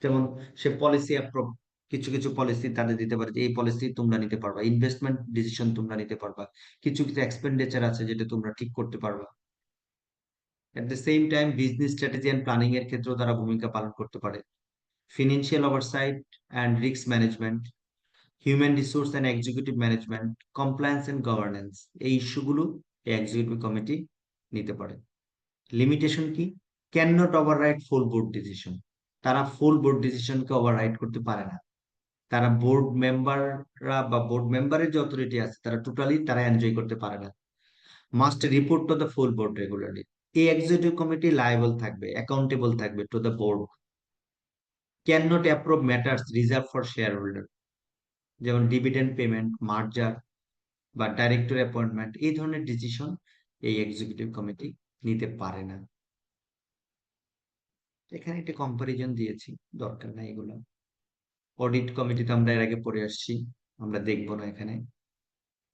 যেমন সে পলিসি অ্যাপ্রুভ, কিছু কিছু পলিসি তাদের দিতে পারে যে এই পলিসি তোমরা নিতে পারবা, ইনভেস্টমেন্ট ডিসিশন তোমরা নিতে পারবা, কিছু কিছু এক্সপেন্ডিচার আছে যেটা তোমরা ঠিক করতে পারবা। At the same time business strategy and planning এর ক্ষেত্রেও তারা ভূমিকা পালন করতে পারে। Financial oversight and risk management, human resource and executive management, compliance and governance, এই ইস্যুগুলো এই এক্সিকিউটিভ কমিটি নিতে পারে। লিমিটেশন কি? Can not override full board decision, তারা ফুল বোর্ড ডিসিশনকে ওভাররাইড করতে পারে না। তারা বোর্ড মেম্বাররা বা বোর্ড মেম্বারের যে অথরিটি আছে তারা টোটালি তারা এনজয় করতে পারে না। Must report to the full board regularly, এই এক্সিকিউটিভ কমিটি লায়াবল থাকবে, অ্যাকাউন্টেবল থাকবে to the board. Can not approve matters reserve for share holder, যেমন ডিভিডেন্ড পেমেন্ট, মার্জার বা ডাইরেক্টর অ্যাপয়েন্টমেন্ট, এই ধরনের ডিসিশন এই এক্সিকিউটিভ কমিটি নিতে পারে না। এখানে একটা কম্পারিজন দিয়েছি, দরকার নাই এগুলো। অডিট কমিটিতে আমরা এর আগে পড়ে আসছি, আমরা দেখবো না এখানে।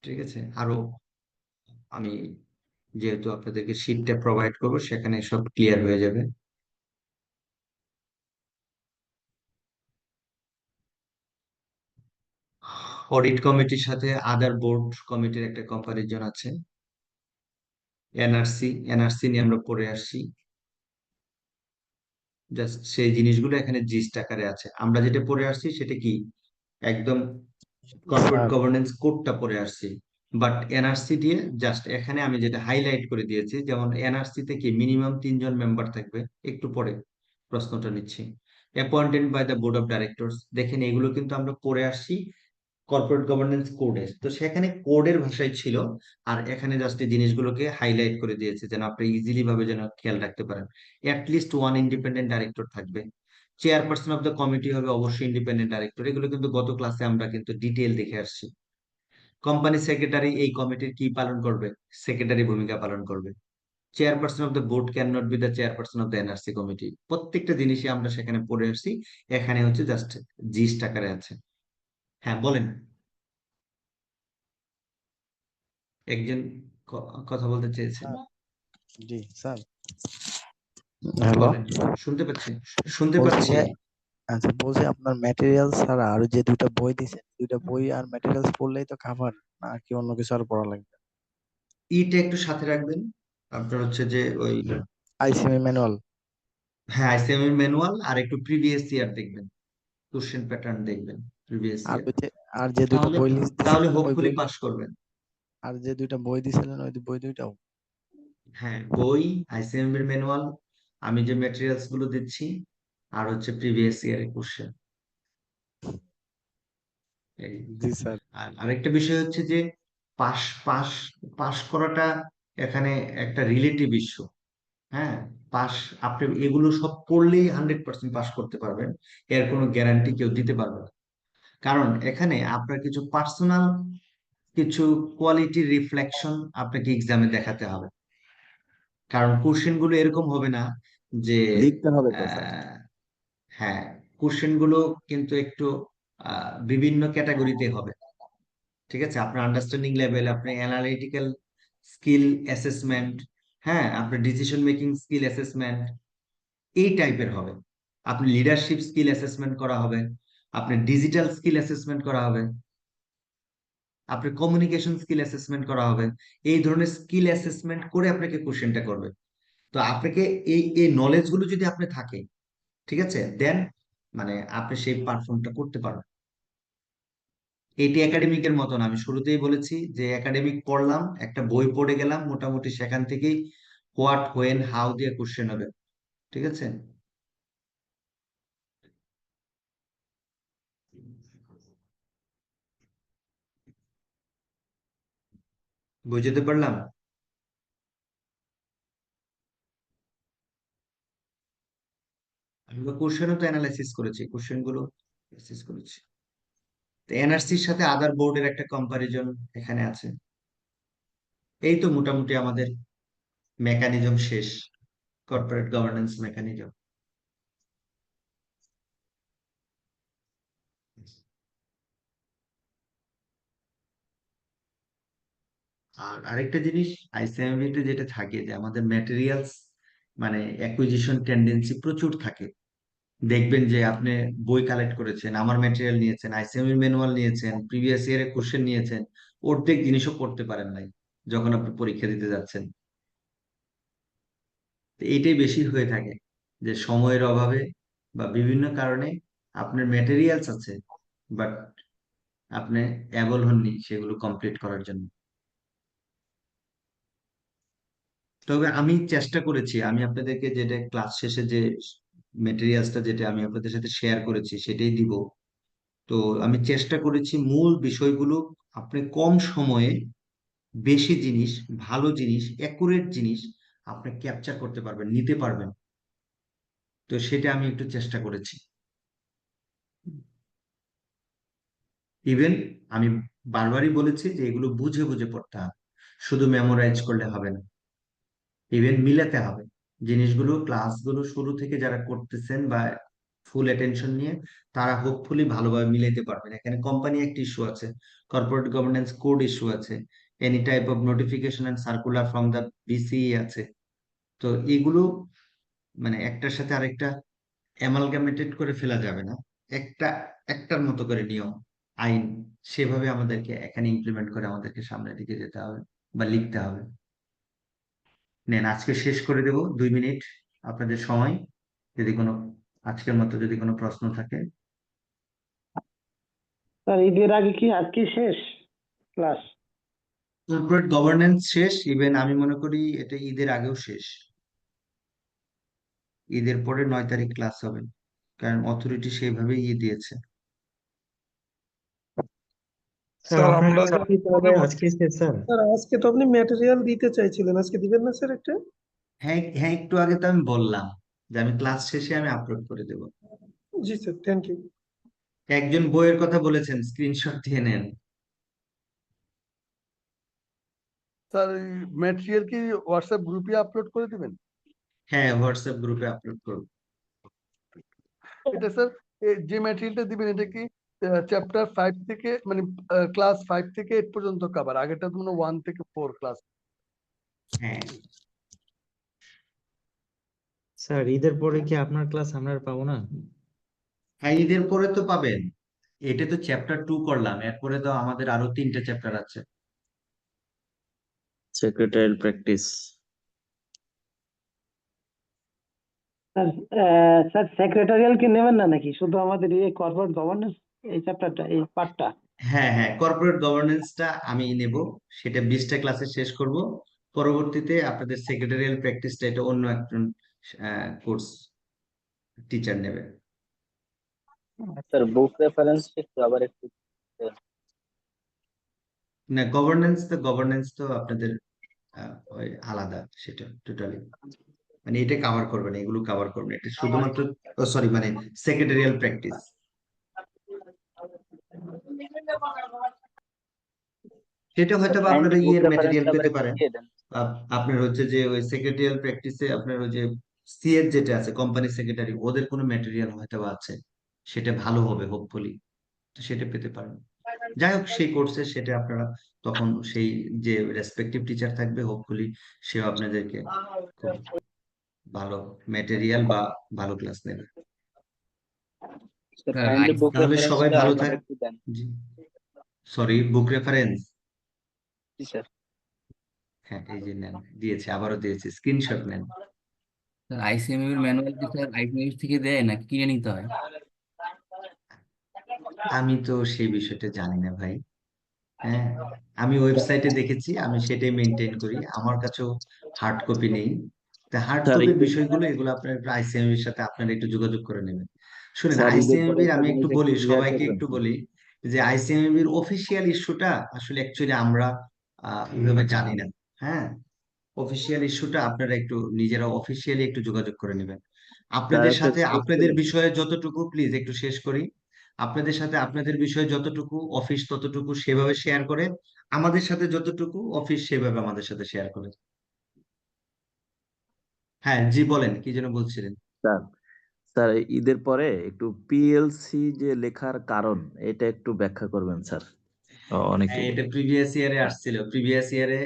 ঠিক আছে, আরো আমি যেহেতু আপনাদেরকে শিটটা প্রোভাইড করবো, সেখানে সব ক্লিয়ার হয়ে যাবে। অডিট কমিটির সাথে আদার বোর্ড কমিটির একটা কম্পারিজন আছে। এনআরসি নিয়ে আমরা পড়ে আসছি, জাস্ট সেই জিনিসগুলো এখানে জিস্ট আকারে আছে। আমরা যেটা পড়ে আসছি সেটা কি, একদম কর্পোরেট স্যার গভর্নেন্স কোডটা পড়ে আসছি, বাট এনআরসি দিয়ে জাস্ট এখানে আমি যেটা হাইলাইট করে দিয়েছি, যেমন এনআরসি তে কি মিনিমাম 3 জন মেম্বার থাকবে। একটু পরে প্রশ্নটা নিচ্ছি। Appointed by the board of directors, দেখেন এগুলো কিন্তু আমরা পড়ে আসছি কর্পোরেট গভর্নেন্স কোডে, তো সেখানে কোডের ভাষায় ছিল। আর এখানে জাস্ট এই জিনিসগুলোকে হাইলাইট করে দিয়েছে যেন আপনি ইজিলি ভাবে যেন খেয়াল রাখতে পারেন। অ্যাটলিস্ট ওয়ান ইন্ডিপেন্ডেন্ট ডাইরেক্টর থাকবে। চেয়ারপারসন অফ দ্য কমিটি হবে অবশ্যই ইন্ডিপেন্ডেন্ট ডাইরেক্টর, এগুলো কিন্তু গত ক্লাসে আমরা কিন্তু ডিটেল দেখে আসছি। কোম্পানি সেক্রেটারি এই কমিটির কি পালন করবে, সেক্রেটারি ভূমিকা পালন করবে। Chairperson of the board can not be the chairperson of the NRC committee. প্রত্যেকটা জিনিসই আমরা সেখানে পড়ে আসছি, এখানে হচ্ছে জাস্ট জিস্ট আকারে আছে। হ্যাঁ বলেন, একজন কথা বলতে চেয়েছেন। জি স্যার, হ্যালো, বলেন, শুনতে পাচ্ছি, শুনতে বলছি পাচ্ছি। যে আচ্ছা, বলছি আপনার ম্যাটেরিয়াল ছাড়া আর যে দুইটা বই দিছেন, দুইটা বই আর ম্যাটেরিয়ালস পড়লেই তো কাভার, না কি অন্য কিছু আর পড়া লাগবে? ইটা একটু সাথে রাখবেন, আপনার হচ্ছে যে ওই, আইসিএমই ম্যানুয়াল। হ্যাঁ আইসিএমএর ম্যানুয়াল, আর একটু প্রিভিয়াস ইয়ার দেখবেন, কোশ্চেন প্যাটার্ন দেখবেন প্রিভিয়াস আর ইয়ার। ওই যে আর যে দুইটা তাহলে বই লিস্ট তাহলে দিছিলেন ওই হোপফুলি বই, পাস করবেন। আর যে দুইটা বই দিছিলেন ওই বই দুইটাও। হ্যাঁ বই, আইসিএমএর ম্যানুয়াল, আমি যে ম্যাটেরিয়ালস গুলো দিচ্ছি, আর হচ্ছে প্রিভিয়াস ইয়ারের কোশ্চেন। জি স্যার। আর আরেকটা বিষয় হচ্ছে যে পাস পাস পাস করাটা এখানে একটা রিলেটিভ ইস্যু। হ্যাঁ, পাস, আপনি এগুলো সব পড়লেই 100% পাস করতে পারবেন, এর কোনো গ্যারান্টি কেউ দিতে পারবে না। কারণ এখানে আপনার কিছু পার্সোনাল, কিছু কোয়ালিটি রিফ্লেকশন আপনাকে এক্সামে দেখাতে হবে। কারণ কোশ্চেন গুলো এরকম হবে না যে লিখতে হবে তো স্যার। আহ, হ্যাঁ, কোশ্চেন গুলো কিন্তু একটু বিভিন্ন ক্যাটাগরিতে হবে। ঠিক আছে, আপনার আন্ডারস্ট্যান্ডিং লেভেল, আপনার অ্যানালিটিক্যাল স্কিল অ্যাসেসমেন্ট, হ্যাঁ আপনার ডিসিশন মেকিং স্কিল অ্যাসেসমেন্ট, এই টাইপের হবে। আপনি লিডারশিপ স্কিল অ্যাসেসমেন্ট করা হবে, আপনার ডিজিটাল স্কিল অ্যাসেসমেন্ট করা হবে, আপনার কমিউনিকেশন স্কিল অ্যাসেসমেন্ট করা হবে। এই ধরনের স্কিল অ্যাসেসমেন্ট করে আপনাকে কোশ্চেনটা করবে। তো আপনাকে এই এই নলেজ গুলো যদি আপনি থাকে, ঠিক আছে, দেন মানে আপনি সেই পারফর্মটা করতে পারবেন। এটি একাডেমিকের মতন, আমি শুরুতেই বলেছি যে একাডেমিক পড়লাম, একটা বই পড়ে গেলাম, মোটামুটি সেখান থেকেই হোয়াট হোয়েন হাউ দিয়ে কোশ্চেন হবে। ঠিক আছে, বুঝতে পারলাম। আমরা কোশ্চেনও তো অ্যানালাইসিস করেছি, কোশ্চেন গুলো অ্যানালাইসিস করেছি। তো এনআরসির সাথে আদার বোর্ডের একটা কম্পারিজন এখানে আছে। এই তো মোটামুটি আমাদের মেকানিজম শেষ, কর্পোরেট গভর্নেন্স মেকানিজম। আর আরেকটা জিনিস, আইসিএমবি তে যেটা থাকে যে আমাদের ম্যাটেরিয়ালস মানে অ্যাকুইজিশন টেন্ডেন্সি প্রচুর থাকে। দেখবেন যে আপনি বই কালেক্ট করেছেন, আমার ম্যাটেরিয়াল নিয়েছেন, আইসিএমবি ম্যানুয়াল নিয়েছেন, প্রিভিয়াস ইয়ারের কোশ্চেন নিয়েছেন, অর্ধেক জিনিসও করতে পারেন নাই যখন আপনি পরীক্ষা দিতে যাচ্ছেন। তো এইটাই বেশি হয়ে থাকে, যে সময়ের অভাবে বা বিভিন্ন কারণে আপনার ম্যাটেরিয়ালস আছে, বাট আপনি অ্যাবল হননি সেগুলো কমপ্লিট করার জন্য। তবে আমি চেষ্টা করেছি, আমি আপনাদেরকে যেটা ক্লাস শেষে যে মেটেরিয়ালসটা যেটা আমি আপনাদের সাথে শেয়ার করেছি সেটাই দিব। তো আমি চেষ্টা করেছি মূল বিষয়গুলো আপনি কম সময়ে বেশি জিনিস, ভালো জিনিস, অ্যাকুরেট জিনিস আপনি ক্যাপচার করতে পারবেন, নিতে পারবেন। তো সেটা আমি একটু চেষ্টা করেছি। ইভেন আমি বারবারই বলেছি যে এগুলো বুঝে বুঝে পড়তে হবে, শুধু মেমোরাইজ করলে হবে না, ইভেন মিলাতে হবে জিনিসগুলো। ক্লাসগুলো শুরু থেকে যারা করতেছেন বা ফুল অ্যাটেনশন নিয়ে, তারা হোপফুলি ভালোভাবে মিলাইতে পারবেন। এখানে কোম্পানি একটা ইস্যু আছে, কর্পোরেট গভর্নেন্স কোড ইস্যু আছে, any type of notification and circular from the BCE আছে। তো এগুলো মানে একটার সাথে আরেকটা অ্যামালগামেটেড করে ফেলা যাবে না। একটা একটার মতো করে নিয়ম আইন সেভাবে আমাদেরকে এখানে ইমপ্লিমেন্ট করে আমাদেরকে সামনের দিকে যেতে হবে বা লিখতে হবে। নেন, আজকে শেষ করে দেব, 2 মিনিট আপনাদের সময়। যদি কোনো আজকের মতো যদি কোনো প্রশ্ন থাকে। স্যার ঈদের আগে কি আজকে শেষ ক্লাস? কর্পোরেট গভর্নেন্স শেষ, ইভেন আমি মনে করি এটা ঈদের আগেও শেষ। ঈদের পরে 9 তারিখ ক্লাস হবে, কারণ অথরিটি সেইভাবেই দিয়েছে। স্যার আমরা জানি তাহলে স্যার আজকে শেষ স্যার। আজকে তো আপনি ম্যাটেরিয়াল দিতে চাইছিলেন, আজকে দিবেন না স্যার একটা? হ্যাঁ হ্যাঁ, একটু আগে তো আমি বললাম যে আমি ক্লাস শেষে আমি আপলোড করে দেব। জি স্যার, থ্যাংক ইউ। একজন বইয়ের কথা বলেছেন, স্ক্রিনশট দিয়ে নেন। স্যার ম্যাটেরিয়াল কি হোয়াটসঅ্যাপ গ্রুপে আপলোড করে দিবেন? হ্যাঁ, হোয়াটসঅ্যাপ গ্রুপে আপলোড করব। এটা স্যার যে ম্যাটেরিয়ালটা দিবেন এটা কি চ্যাপ্টার 5 থেকে মানে ক্লাস 5 থেকে 8 পর্যন্ত কভার? আগেটা তো মনে 1 থেকে 4 ক্লাস। হ্যাঁ স্যার ঈদের পরে কি আপনার ক্লাস আমরা আর পাবো না? হ্যাঁ, ঈদের পরে তো পাবেন। এটা তো চ্যাপ্টার 2 করলাম, এরপরে তো আমাদের আরো 3টে চ্যাপ্টার আছে। Secretarial practice. স্যার সেক্রেটারিয়াল কি নেবেন না নাকি শুধু আমাদের এই কর্পোরেট গভর্নেন্স এই চ্যাপ্টারটা এই পার্টটা? হ্যাঁ হ্যাঁ, কর্পোরেট গভর্নেন্সটা আমি নেব, সেটা 20টা ক্লাসে শেষ করব। পরবর্তীতে আপনাদের সেক্রেটারিয়াল প্র্যাকটিসটা এটা অন্য একজন কোর্স টিচার নেবে। স্যার বুক রেফারেন্স একটু আবার একটু না, গভর্নেন্স তো আপনাদের ওই আলাদা, সেটা টোটালি মানে এটা কভার করবে না, এগুলো কভার করবে না, এটা শুধুমাত্র সরি মানে সেক্রেটারিয়াল প্র্যাকটিস। সেটা হয়তো বা আপনারা বুক ইয়ের ম্যাটেরিয়াল রেফারেন্সটা আবার পেতে একটু পারেন। দিয়ে দেন। আপনার হচ্ছে যে ওই সেক্রেটারিয়াল প্র্যাকটিসে আপনার ওই যে সিএর যেটা আছে, কোম্পানি সেক্রেটারি, ওদের কোনো ম্যাটেরিয়াল হয়তো বা আছে, সেটা ভালো হবে হোপফুলি, তো সেটা পেতে পারেন। যাই হোক, সেই কোর্সে সেটা আপনারা তখন সেই যে রেসপেক্টিভ টিচার থাকবে হোপফুলি সেও আপনাদেরকে খুব ভালো ম্যাটেরিয়াল বা ভালো ক্লাস নেবে। স্যার কাইন্ডলি বুক তাহলে সবাই রেফারেন্সটা ভালো আবার থাক। একটু দেন। জি সরি, বুক রেফারেন্স। জি স্যার। হ্যাঁ, এই যে নেন, দিয়েছে, আবারও দিয়েছে, স্ক্রিনশট নেন। স্যার আইসিএমইউ এর ম্যানুয়াল কি স্যার আইসিএমইউ থেকে দেয় না কিনে নিতে হয়? আমি তো সেই বিষয়টা জানি না ভাই। হ্যাঁ, আমি ওয়েবসাইটে দেখেছি, আমি সেটাই মেনটেন করি, আমার কাছেও হার্ড কপি নেই। তা হার্ড স্যার কপির ঈদের বিষয়গুলো এগুলো আপনার আইসিএমবি এর সাথে আপনারা একটু যোগাযোগ করে নেবেন। শুনেন, স্যার ঈদের পরে আইসিএমবি একটা আমি একটু জিনিস বলি, একটু ক্লিয়ার সবাইকে করবেন। একটু বলি যে আইসিএমবি এর অফিসিয়াল ইস্যুটা আসলে অ্যাকচুয়ালি আমরা ওইভাবে জানি না। হ্যাঁ, অফিসিয়াল ইস্যুটা আপনারা একটু নিজেরা অফিসিয়ালি একটু যোগাযোগ করে নেবেন। স্যার আপনাদের একটা সাথে কোশ্চেন আপনাদের আছে। বিষয়ে যতটুকু, প্লিজ একটু শেষ করি, আপনাদের সাথে আপনাদের বিষয়ে যতটুকু অফিস ততটুকু সেভাবে শেয়ার করে, আমাদের সাথে যতটুকু অফিস সেভাবে আমাদের সাথে শেয়ার করে। হ্যাঁ জি, বলেন কি যেন বলছিলেন। স্যার স্যার ঈদের পরে একটু পিএলসি যে লেখার কারণ এটা একটু ব্যাখ্যা করবেন স্যার। অনেকে হ্যাঁ, এটা প্রিভিয়াস ইয়ারে আসছিল, প্রিভিয়াস ইয়ারে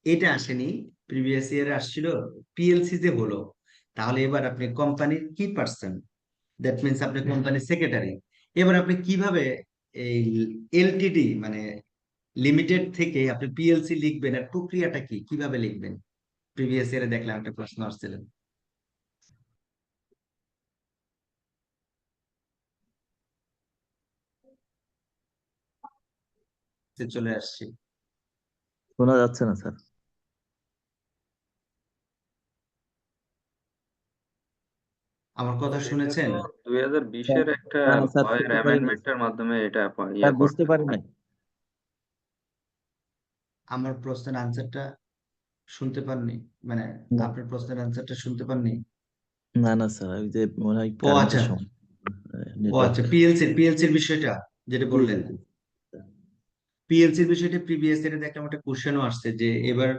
এটা আসেনি, প্রিভিয়াস ইয়ারে আসছিল পিএলসি যে হলো, তাহলে এবার আপনি কোম্পানির কি পার্সন, দ্যাট মিনস আপনি কোম্পানির সেক্রেটারি, এবার আপনি কিভাবে এই এলটিডি মানে লিমিটেড থেকে আপনি পিএলসি লিখবেন, আর প্রক্রিয়াটা কি, কিভাবে লিখবেন? প্রিভিয়াস ইয়ারে দেখলাম একটা প্রশ্ন আসছিল। চলে আসছি। শোনা যাচ্ছে না স্যার। আমার কথা এটা শুনেছেন? তো 2020-এর একটা না না স্যার লয়ের শুনতে পারি নাই। অ্যামেন্ডমেন্টের মাধ্যমে এটা স্যার বুঝতে করতে পারি হয়। নাই। আমার প্রশ্নের আনসারটা শুনতে পাননি, মানে না আপনার প্রশ্নের আনসারটা শুনতে পাননি? না না স্যার ওই যে মনে হয় ও কারেন্টের আচ্ছা, সমস্যা, ও নেটওয়ার্ক। আচ্ছা, পিএলসির বিষয়টা যেটা জি জি বললেন, জি। পিএলসির বিষয়টা প্রিভিয়াস ইয়ারে দেখলাম একটা কোশ্চেনও আসছে যে এবার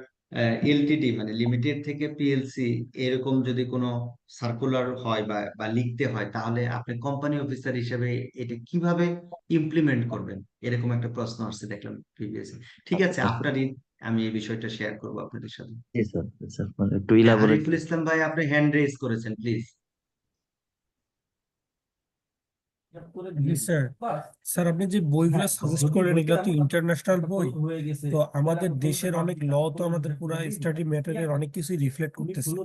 এলটিডি মানে লিমিটেড থেকে পিএলসি এরকম যদি কোনো সার্কুলার হয় বা বা লিখতে হয়, তাহলে আপনি কোম্পানি অফিসার হিসেবে এটা কিভাবে ইমপ্লিমেন্ট করবেন, এরকম একটা প্রশ্ন আসছে দেখলাম প্রিভিয়াস। ঠিক আছে, আচ্ছা আপনার আমি এই বিষয়টা শেয়ার করবো আপনাদের সাথে। জি স্যার, স্যার মানে একটু হ্যাঁ, ইলাবোরেট। আরিফুল ইসলাম ভাই, আপনি হ্যান্ড রেজ করেছেন, প্লিজ। G sir. স্যার আপনি যে বইগুলো সাজেস্ট করলেন এগুলো তো ইন্টারন্যাশনাল বই, তো আমাদের দেশের অনেক ল তো আমাদের পুরো স্টাডি ম্যাটেরিয়াল অনেক কিছুই রিফ্লেক্ট করতেছে।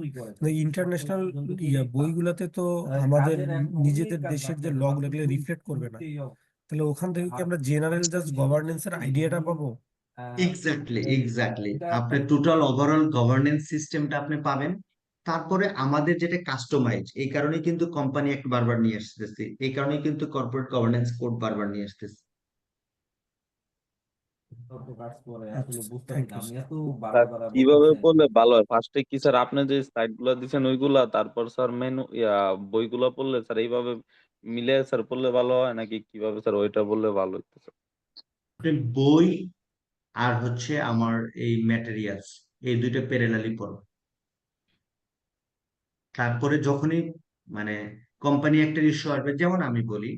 ইন্টারন্যাশনাল বইগুলোতে তো আমাদের নিজেদের দেশের যে ল গুলো এগুলো রিফ্লেক্ট করবে না, তাহলে ওখান থেকে কি আমরা জেনারেল জাস্ট গভর্নেন্সের আইডিয়াটা পাবো? এক্স্যাক্টলি আপনি টোটাল ওভারঅল গভর্নেন্স সিস্টেমটা আপনি পাবেন। তারপরে আমাদের যেটা কাস্টমাইজ, এই কারণে কিন্তু কোম্পানি একটু বারবার নিয়ে আসতেছে, এই কারণে কিন্তু কর্পোরেট গভর্নেন্স কোড বারবার নিয়ে আসতেছে। কিভাবে পড়লে ভালো হয়? ফার্স্টে কি স্যার আপনি যে সাইট গুলা দিচ্ছেন ওইগুলা, তারপর স্যার মেনু বইগুলা পড়লে স্যার এইভাবে মিলে স্যার পড়লে ভালো হয়, নাকি কিভাবে স্যার ওইটা বললে ভালো হতো স্যার? আপনি বই আর হচ্ছে আমার এই ম্যাটেরিয়ালস, এই দুইটা প্যারালালি পড়ো। তারপরে যখনই মানে কোম্পানি অ্যাক্টের ইস্যু আসবে, যেমন আমি বলি,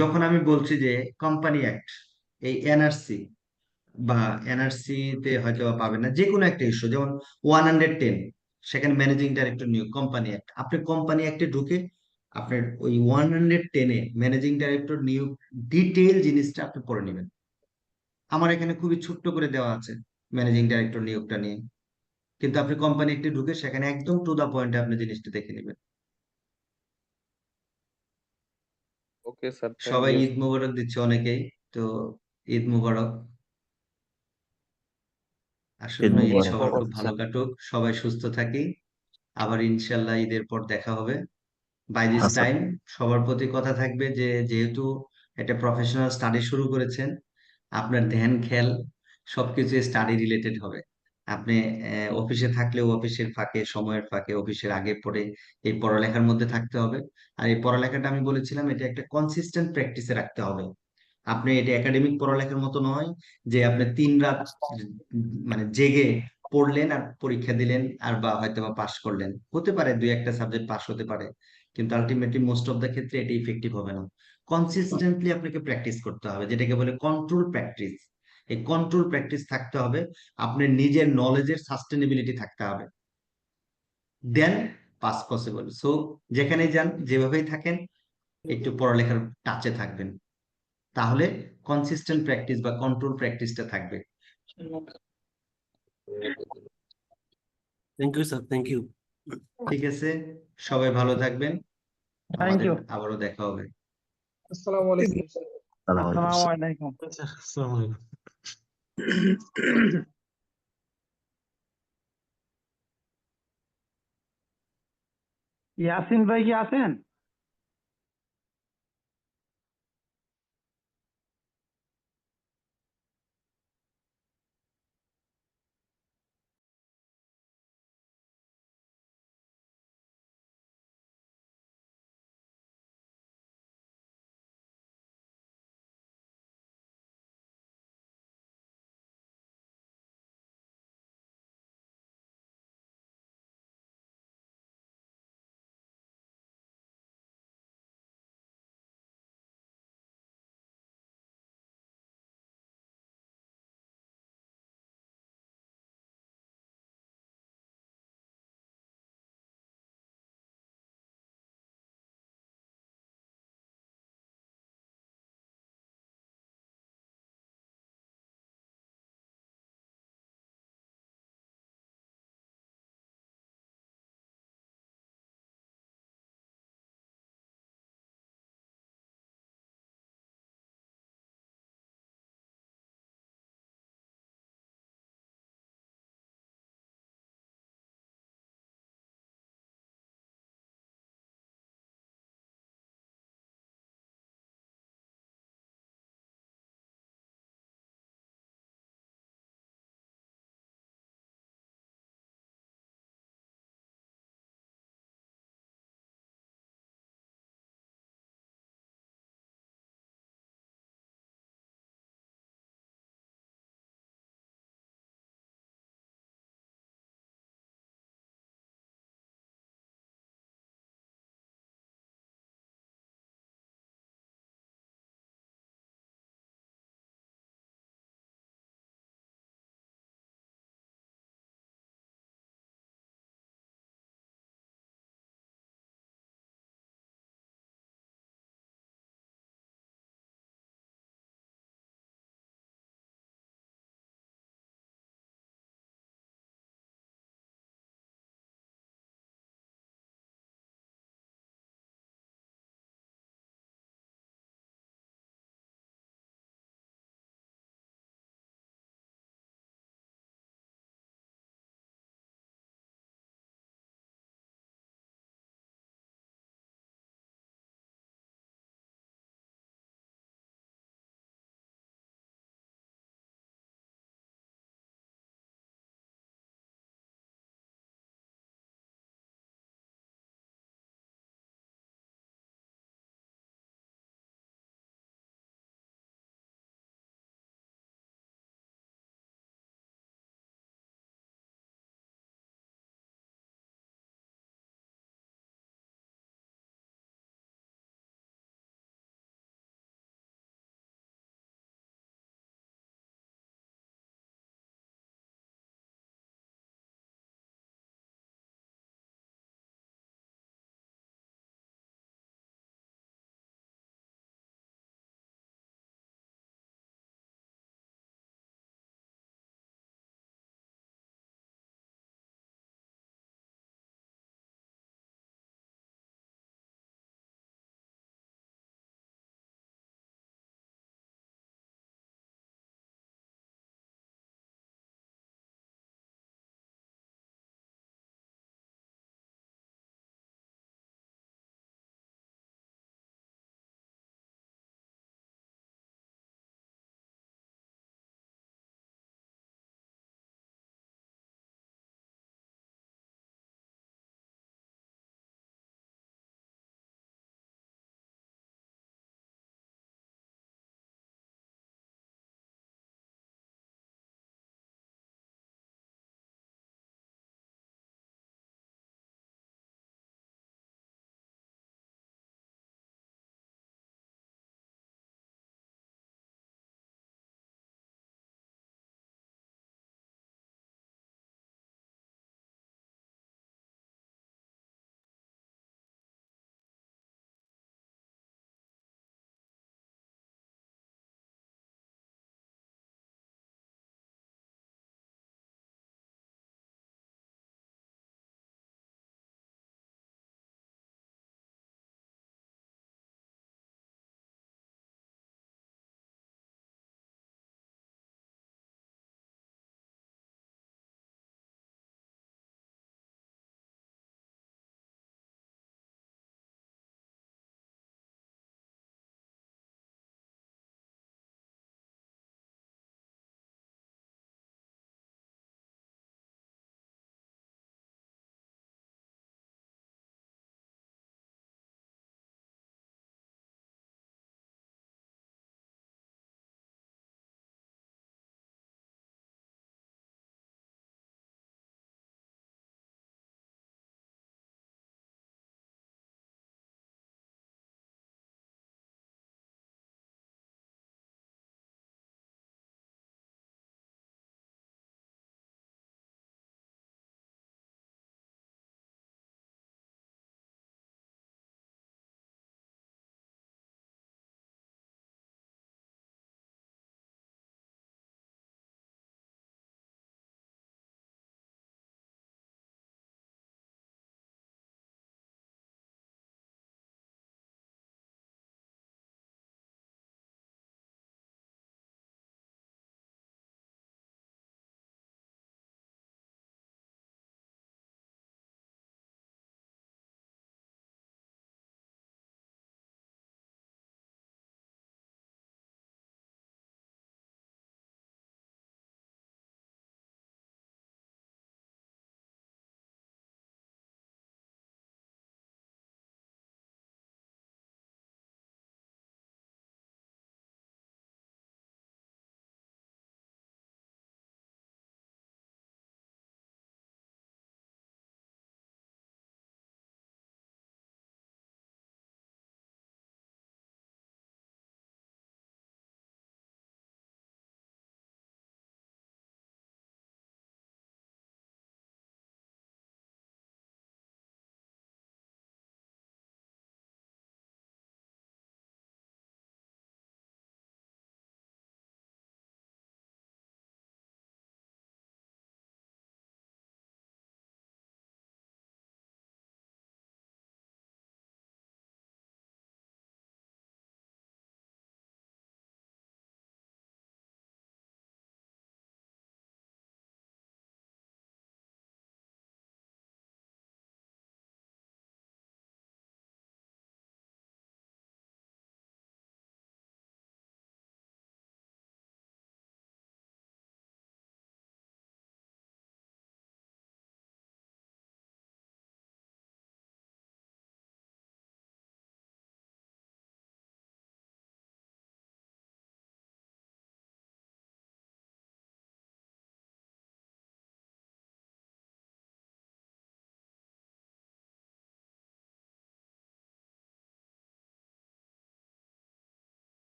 যখন আমি বলছি যে কোম্পানি অ্যাক্ট, এই এনআরসি বা এনআরসি তে হয়তো বা পাবেন না, যে কোনো একটা ইস্যু, যেমন 110, সেখানে ম্যানেজিং ডাইরেক্টর নিয়োগ, কোম্পানি অ্যাক্ট। আপনি কোম্পানি অ্যাক্টে ঢুকে আপনার ওই 110-এ ম্যানেজিং ডাইরেক্টর নিয়োগ ডিটেইল জিনিসটা আপনি পড়ে নেবেন। আমার এখানে খুবই ছোট্ট করে দেওয়া আছে ম্যানেজিং ডাইরেক্টর নিয়োগটা নিয়ে, কিন্তু আপনি কোম্পানি অ্যাক্টে ঢুকে সেখানে একদম টু দা পয়েন্টে আপনি জিনিসটা দেখে নেবেন। ওকে স্যার, থ্যাংক সবাই ইউ। ঈদ মোবারক দিচ্ছে অনেকেই, তো ঈদ মোবারক। ঈদ আসলে ঈদ মুবারক। সবার খুব ভালো কাটুক, সবাই সুস্থ থাকি। আবার ইনশাল্লাহ ঈদের পর দেখা হবে। বাই দিস আচ্ছা টাইম সবার প্রতি কথা থাকবে যে, যেহেতু একটা প্রফেশনাল স্টাডি শুরু করেছেন, আপনার ধ্যান খেয়াল সবকিছু স্টাডি রিলেটেড হবে। আপনি অফিসে থাকলেও অফিসের ফাঁকে, সময়ের ফাঁকে, অফিসের আগে পরে এই পড়ালেখার মধ্যে থাকতে হবে। আর এই পড়ালেখাটা আমি বলেছিলাম, এটা একটা কনসিস্টেন্ট প্র্যাকটিসে রাখতে হবে। আপনি এটা একাডেমিক পড়ালেখার মতো নয় যে আপনি 3 রাত মানে জেগে পড়লেন আর পরীক্ষা দিলেন, আর বা হয়তো বা পাশ করলেন, হতে পারে 2-1টা সাবজেক্ট পাশ হতে পারে, কিন্তু আলটিমেটলি মোস্ট অফ দ্য ক্ষেত্রে এটা ইফেক্টিভ হবে না। কনসিস্টেন্টলি আপনাকে প্র্যাকটিস করতে হবে, যেটাকে বলে কন্ট্রোল প্র্যাকটিস। এই কন্ট্রোল প্র্যাকটিস থাকতে হবে, আপনার নিজের নলেজের সাস্টেনেবিলিটি থাকতে হবে, দেন পাস পসিবল। সো যেখানে যান, যেভাবেই থাকেন, একটু পড়ালেখার টাচে থাকবেন, তাহলে কনসিস্টেন্ট প্র্যাকটিস বা কন্ট্রোল প্র্যাকটিসটা থাকবে। Thank you sir, thank you. ঠিক আছে, সবাই ভালো থাকবেন, থ্যাংক আমাদের ইউ। আবারও দেখা হবে। আসসালামু আলাইকুম স্যার। আসসালামু আলাইকুম। আসসালামু আলাইকুম। ইয়াসিন ভাই কি আছেন?